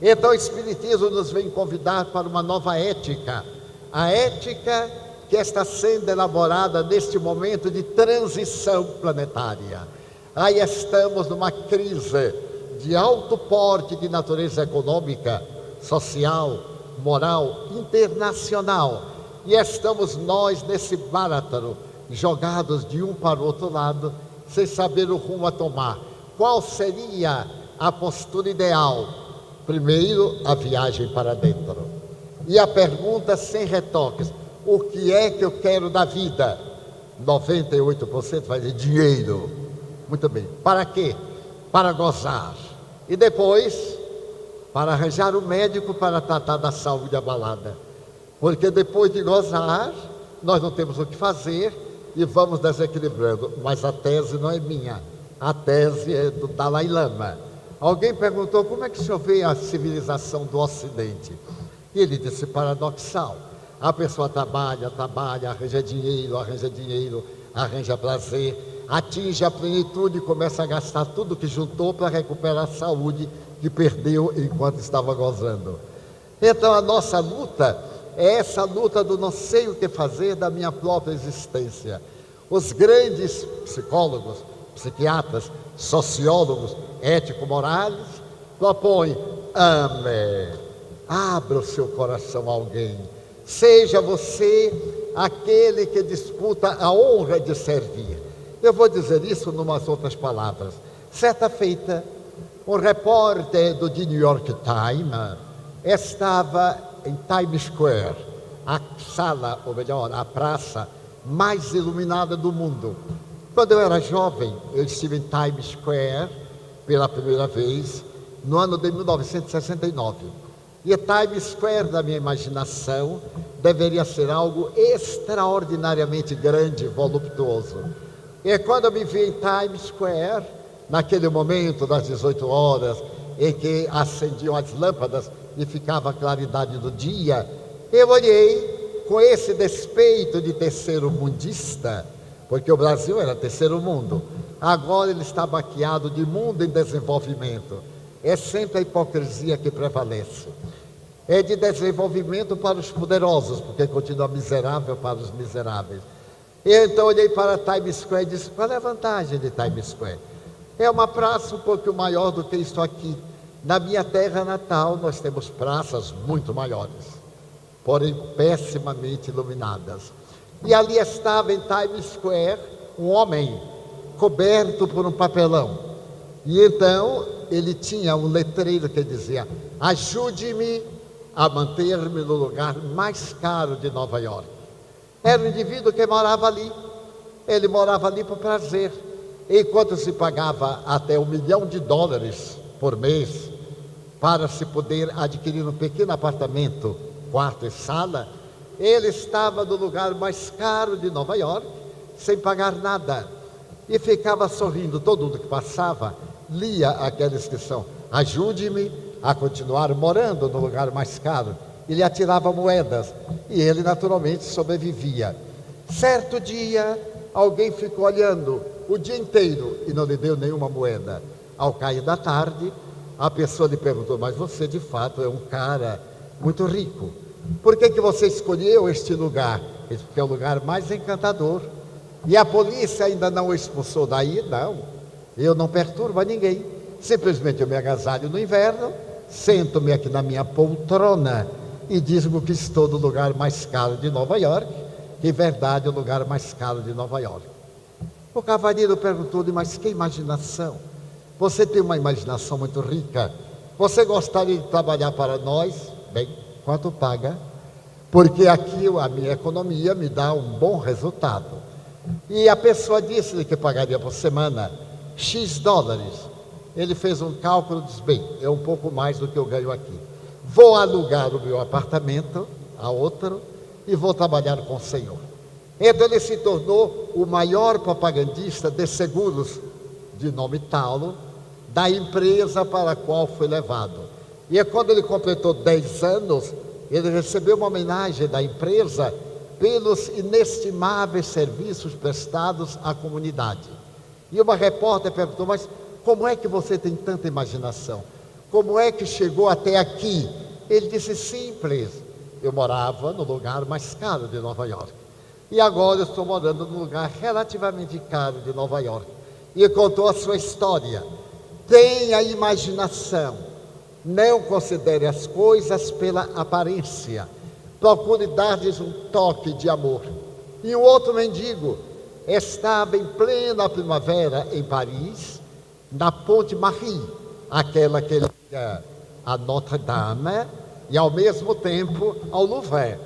Então o Espiritismo nos vem convidar para uma nova ética, a ética que está sendo elaborada neste momento de transição planetária. Aí estamos numa crise de alto porte de natureza econômica, social, moral, internacional, e estamos nós nesse bárataro, jogados de um para o outro lado, sem saber o rumo a tomar. Qual seria a postura ideal? Primeiro, a viagem para dentro. E a pergunta sem retoques: o que é que eu quero da vida? 98% vai dizer dinheiro. Muito bem. Para quê? Para gozar. E depois, para arranjar um médico para tratar da saúde abalada. Porque depois de gozar, nós não temos o que fazer e vamos desequilibrando. Mas a tese não é minha, a tese é do Dalai Lama. Alguém perguntou: como é que o senhor vê a civilização do Ocidente? E ele disse: paradoxal. A pessoa trabalha, arranja dinheiro, arranja prazer, atinge a plenitude e começa a gastar tudo que juntou para recuperar a saúde que perdeu enquanto estava gozando. Então a nossa luta é essa luta do não sei o que fazer da minha própria existência. Os grandes psicólogos, psiquiatras, sociólogos, ético-morais propõem: ame, abra o seu coração a alguém, seja você aquele que disputa a honra de servir. Eu vou dizer isso em umas outras palavras. Certa feita, um repórter do The New York Times estava em Times Square, a sala, ou melhor, a praça mais iluminada do mundo. Quando eu era jovem, eu estive em Times Square pela primeira vez no ano de 1969. E a Times Square, da minha imaginação, deveria ser algo extraordinariamente grande e voluptuoso. E quando eu me vi em Times Square, naquele momento das 18 horas, em que acendiam as lâmpadas e ficava a claridade do dia, eu olhei com esse despeito de terceiro-mundista, porque o Brasil era terceiro mundo, agora ele está baqueado de mundo em desenvolvimento. É sempre a hipocrisia que prevalece. É de desenvolvimento para os poderosos, porque continua miserável para os miseráveis. Eu então olhei para Times Square e disse: qual é a vantagem de Times Square? É uma praça um pouco maior do que isso aqui. Na minha terra natal nós temos praças muito maiores, porém pessimamente iluminadas. E ali estava em Times Square um homem coberto por um papelão. E então ele tinha um letreiro que dizia: ajude-me a manter-me no lugar mais caro de Nova York. Era um indivíduo que morava ali. Ele morava ali por prazer. Enquanto se pagava até $1 milhão por mês para se poder adquirir um pequeno apartamento, quarto e sala, ele estava no lugar mais caro de Nova York, sem pagar nada. E ficava sorrindo. Todo mundo que passava lia aquela inscrição: ajude-me a continuar morando no lugar mais caro. Ele atirava moedas e ele naturalmente sobrevivia. Certo dia, alguém ficou olhando o dia inteiro e não lhe deu nenhuma moeda. Ao cair da tarde, a pessoa lhe perguntou: mas você de fato é um cara muito rico, por que você escolheu este lugar? Ele disse: porque é o lugar mais encantador. E a polícia ainda não o expulsou daí? Não, eu não perturbo a ninguém, simplesmente eu me agasalho no inverno, sento-me aqui na minha poltrona e digo que estou no lugar mais caro de Nova York. Que verdade, o lugar mais caro de Nova York. O cavalheiro perguntou-lhe: mas que imaginação, você tem uma imaginação muito rica, você gostaria de trabalhar para nós? Bem, quanto paga? Porque aqui a minha economia me dá um bom resultado. E a pessoa disse-lhe que pagaria por semana X dólares. Ele fez um cálculo e disse: bem, é um pouco mais do que eu ganho aqui. Vou alugar o meu apartamento a outro e vou trabalhar com o senhor. Então ele se tornou o maior propagandista de seguros, de nome Taulo, da empresa para a qual foi levado. E quando ele completou 10 anos, ele recebeu uma homenagem da empresa pelos inestimáveis serviços prestados à comunidade. E uma repórter perguntou: mas como é que você tem tanta imaginação? Como é que chegou até aqui? Ele disse: simples, eu morava no lugar mais caro de Nova York. E agora eu estou morando num lugar relativamente caro de Nova York. E contou a sua história. Tenha imaginação. Não considere as coisas pela aparência. procure dar-lhes um toque de amor. E um outro mendigo estava em plena primavera em Paris, na Ponte Marie, aquela que liga a Notre-Dame e ao mesmo tempo ao Louvre.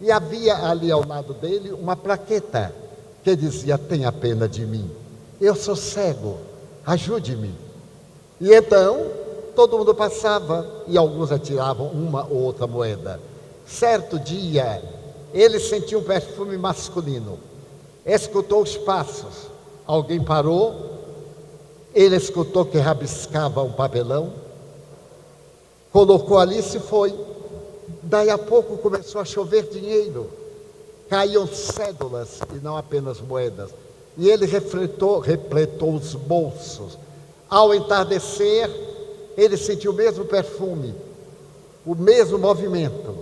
E havia ali ao lado dele uma plaqueta que dizia: tenha pena de mim, eu sou cego, ajude-me. E então todo mundo passava e alguns atiravam uma ou outra moeda. Certo dia ele sentiu um perfume masculino, escutou os passos, alguém parou, ele escutou que rabiscava um papelão, colocou ali e se foi. Daí a pouco começou a chover dinheiro, caíam cédulas e não apenas moedas, e ele repletou os bolsos. Ao entardecer, ele sentiu o mesmo perfume, o mesmo movimento,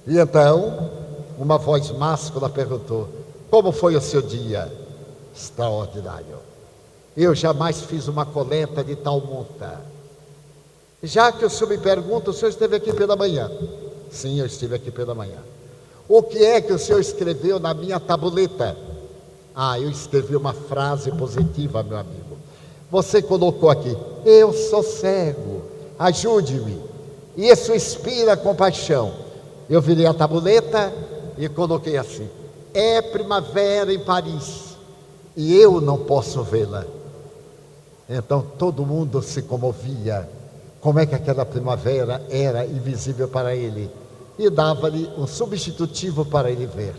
e então uma voz máscula perguntou: como foi o seu dia? Extraordinário. Eu jamais fiz uma coleta de tal monta. Já que o senhor me pergunta, o senhor esteve aqui pela manhã? Sim, eu estive aqui pela manhã. O que é que o senhor escreveu na minha tabuleta? Eu escrevi uma frase positiva, meu amigo. Você colocou aqui: eu sou cego, ajude-me. Isso inspira compaixão. Eu virei a tabuleta e coloquei assim: é primavera em Paris e eu não posso vê-la. Então todo mundo se comovia. Como é que aquela primavera era invisível para ele? E dava-lhe um substitutivo para ele ver.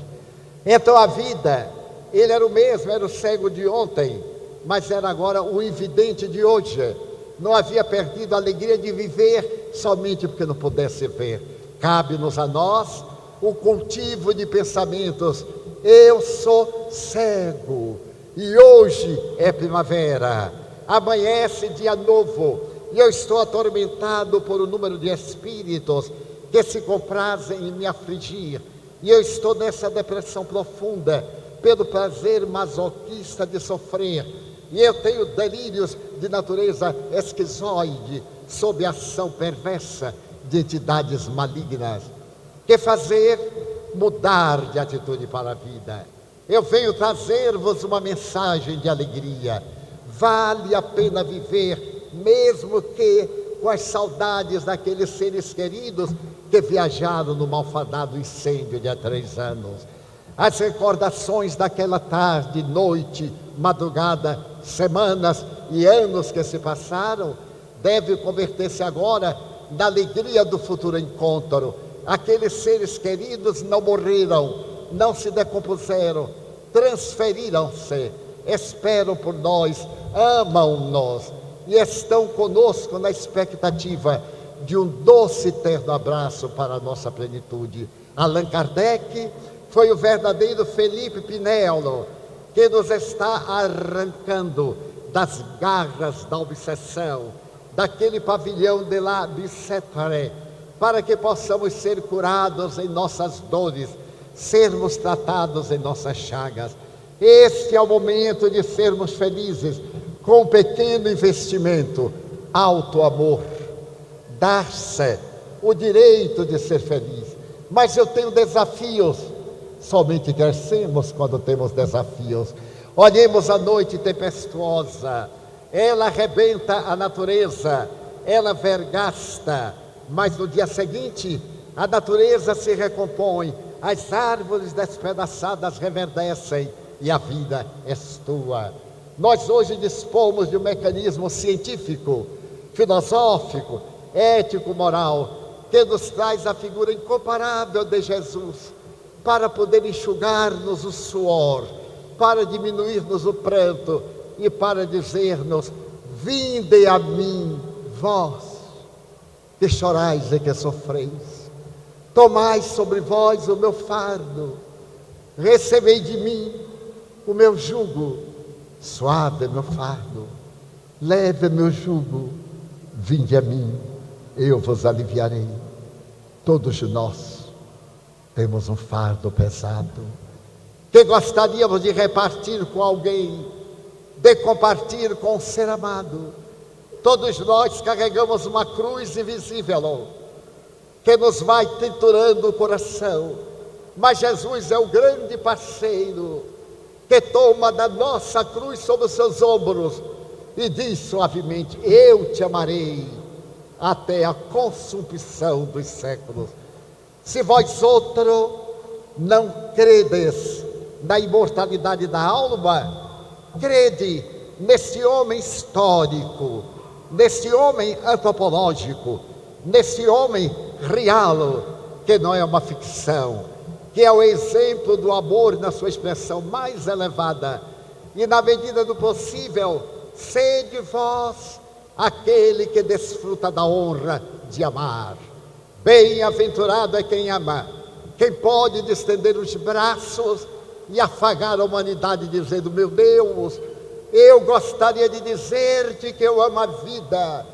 Então a vida, ele era o mesmo, era o cego de ontem, mas era agora o invidente de hoje. Não havia perdido a alegria de viver somente porque não pudesse ver. Cabe-nos a nós o cultivo de pensamentos: eu sou cego e hoje é primavera, amanhece dia novo e eu estou atormentado por um número de espíritos que se comprazem em me afligir, e eu estou nessa depressão profunda pelo prazer masoquista de sofrer, e eu tenho delírios de natureza esquizoide sob a ação perversa de entidades malignas. Que fazer? Mudar de atitude para a vida. Eu venho trazer-vos uma mensagem de alegria. Vale a pena viver, mesmo que com as saudades daqueles seres queridos que viajaram no malfadado incêndio de há 3 anos. As recordações daquela tarde, noite, madrugada, semanas e anos que se passaram, devem converter-se agora na alegria do futuro encontro. Aqueles seres queridos não morreram, não se decompuseram, transferiram-se, esperam por nós, amam-nos e estão conosco na expectativa de um doce e terno abraço para a nossa plenitude. Allan Kardec foi o verdadeiro Felipe Pinello, que nos está arrancando das garras da obsessão, daquele pavilhão de la Bicêtre, para que possamos ser curados em nossas dores, sermos tratados em nossas chagas. Este é o momento de sermos felizes, com um pequeno investimento: alto amor, dar-se o direito de ser feliz. Mas eu tenho desafios. Somente crescemos quando temos desafios. Olhemos a noite tempestuosa, ela arrebenta a natureza, ela vergasta, mas no dia seguinte a natureza se recompõe, as árvores despedaçadas reverdecem e a vida é tua. Nós hoje dispomos de um mecanismo científico, filosófico, ético, moral, que nos traz a figura incomparável de Jesus, para poder enxugar-nos o suor, para diminuir-nos o pranto e para dizer-nos: vinde a mim, vós que chorais e que sofreis, tomai sobre vós o meu fardo, recebei de mim o meu jugo, suave é meu fardo, leve é meu jugo, vinde a mim, eu vos aliviarei. Todos nós temos um fardo pesado, que gostaríamos de repartir com alguém, de compartilhar com um ser amado. Todos nós carregamos uma cruz invisível, que nos vai triturando o coração, mas Jesus é o grande parceiro que toma da nossa cruz sobre os seus ombros e diz suavemente: eu te amarei até a consumação dos séculos. Se vós outro não credes na imortalidade da alma, crede nesse homem histórico, nesse homem antropológico, nesse homem real, que não é uma ficção, que é o exemplo do amor na sua expressão mais elevada. E na medida do possível, sede vós aquele que desfruta da honra de amar. Bem-aventurado é quem ama, quem pode estender os braços e afagar a humanidade dizendo: meu Deus, eu gostaria de dizer-te que eu amo a vida,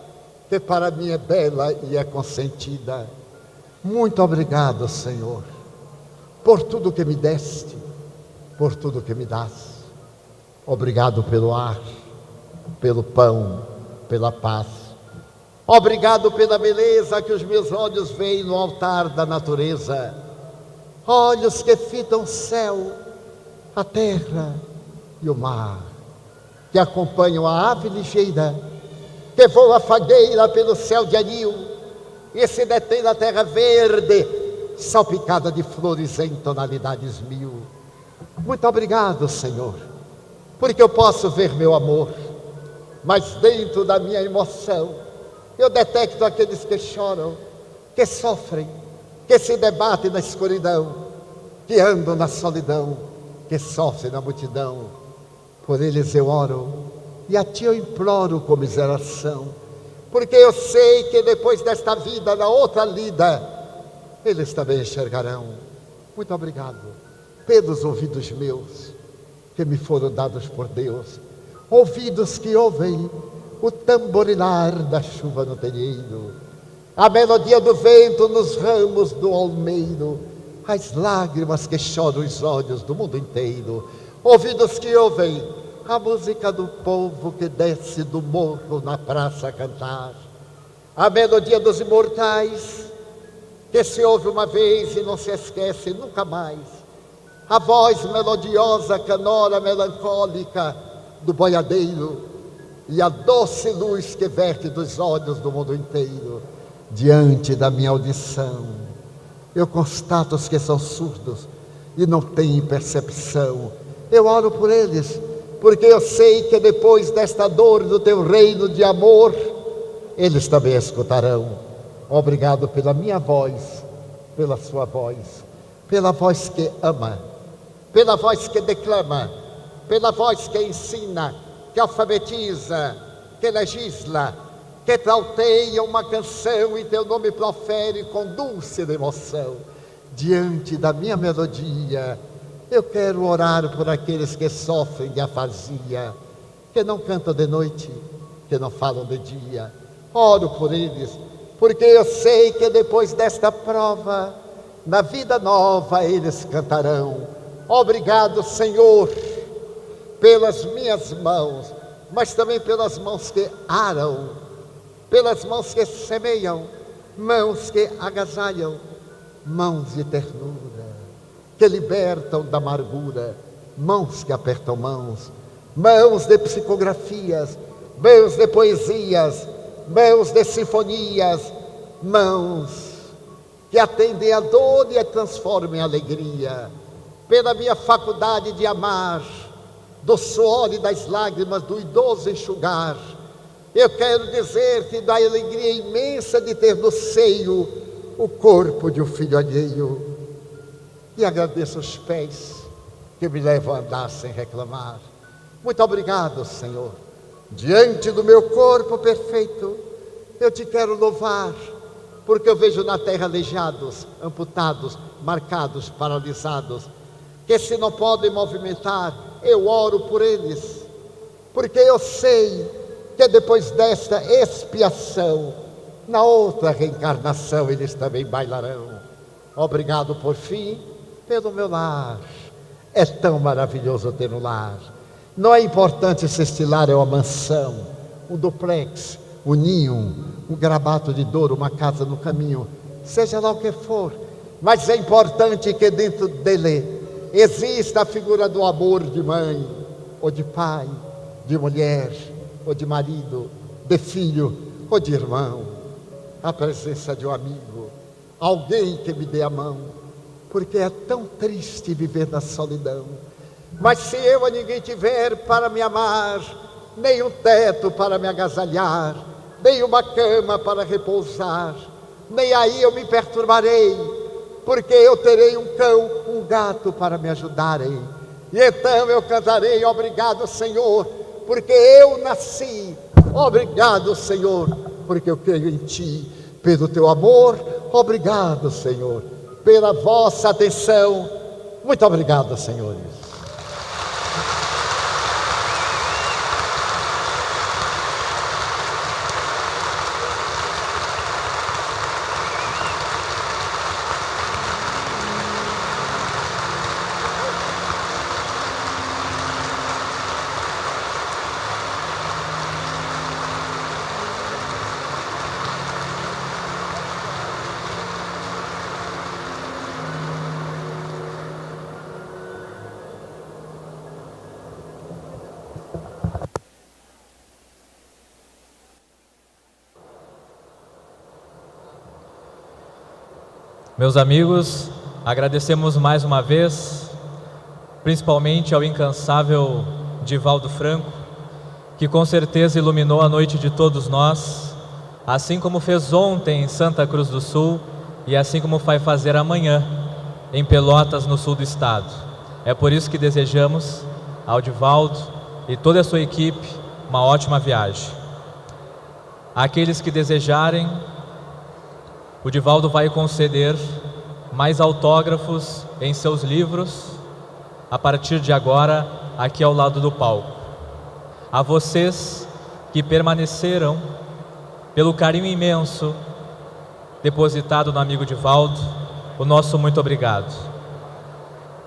que para mim é bela e é consentida. Muito obrigado, Senhor, por tudo que me deste, por tudo que me dás. Obrigado pelo ar, pelo pão, pela paz. Obrigado pela beleza que os meus olhos veem no altar da natureza. Olhos que fitam o céu, a terra e o mar, que acompanham a ave ligeira, que voa fagueira pelo céu de anil e se detém na terra verde, salpicada de flores em tonalidades mil. Muito obrigado, Senhor, porque eu posso ver meu amor, mas dentro da minha emoção eu detecto aqueles que choram, que sofrem, que se debatem na escuridão, que andam na solidão, que sofrem na multidão. Por eles eu oro e a Ti eu imploro comiseração, porque eu sei que depois desta vida, na outra lida, eles também enxergarão. Muito obrigado pelos ouvidos meus, que me foram dados por Deus, ouvidos que ouvem o tamborilar da chuva no telheiro, a melodia do vento nos ramos do olmeiro, as lágrimas que choram os olhos do mundo inteiro, ouvidos que ouvem a música do povo que desce do morro na praça a cantar, a melodia dos imortais que se ouve uma vez e não se esquece nunca mais, a voz melodiosa, canora, melancólica do boiadeiro e a doce luz que verte dos olhos do mundo inteiro. Diante da minha audição, eu constato os que são surdos e não têm percepção. Eu oro por eles, porque eu sei que depois desta dor do Teu reino de amor, eles também escutarão. Obrigado pela minha voz, pela sua voz, pela voz que ama, pela voz que declama, pela voz que ensina, que alfabetiza, que legisla, que trauteia uma canção e Teu nome profere com dulce emoção. Diante da minha melodia, eu quero orar por aqueles que sofrem de afasia, que não cantam de noite, que não falam de dia. Oro por eles, porque eu sei que depois desta prova, na vida nova eles cantarão. Obrigado, Senhor, pelas minhas mãos, mas também pelas mãos que aram, pelas mãos que semeiam, mãos que agasalham, mãos de ternura, que libertam da amargura, mãos que apertam mãos, mãos de psicografias, mãos de poesias, mãos de sinfonias, mãos que atendem a dor e a transformam em alegria. Pela minha faculdade de amar, do suor e das lágrimas do idoso enxugar, eu quero dizer-te da alegria imensa de ter no seio o corpo de um filho alheio. E agradeço os pés que me levam a andar sem reclamar. Muito obrigado, Senhor. Diante do meu corpo perfeito, eu Te quero louvar, porque eu vejo na terra aleijados, amputados, marcados, paralisados, que se não podem movimentar. Eu oro por eles, porque eu sei que depois desta expiação, na outra reencarnação, eles também bailarão. Obrigado, por fim, pelo meu lar. É tão maravilhoso ter um lar. Não é importante se este lar é uma mansão, um duplex, um ninho, um grabato de dor, uma casa no caminho. seja lá o que for, mas é importante que dentro dele exista a figura do amor de mãe, ou de pai, de mulher, ou de marido, de filho, ou de irmão, a presença de um amigo, alguém que me dê a mão, porque é tão triste viver na solidão. Mas se eu a ninguém tiver para me amar, nem um teto para me agasalhar, nem uma cama para repousar, nem aí eu me perturbarei, porque eu terei um cão, um gato para me ajudarem. E então eu cantarei: obrigado, Senhor, porque eu nasci. Obrigado, Senhor, porque eu creio em Ti, pelo Teu amor. Obrigado, Senhor, pela vossa atenção. Muito obrigado, senhores. Meus amigos, agradecemos mais uma vez, principalmente ao incansável Divaldo Franco, que com certeza iluminou a noite de todos nós, assim como fez ontem em Santa Cruz do Sul e assim como vai fazer amanhã em Pelotas, no sul do estado. É por isso que desejamos ao Divaldo e toda a sua equipe uma ótima viagem. Aqueles que desejarem, o Divaldo vai conceder mais autógrafos em seus livros a partir de agora, aqui ao lado do palco. A vocês que permaneceram, pelo carinho imenso depositado no amigo Divaldo, o nosso muito obrigado.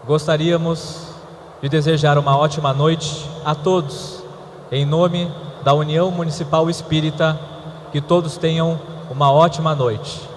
Gostaríamos de desejar uma ótima noite a todos, em nome da União Municipal Espírita, que todos tenham uma ótima noite.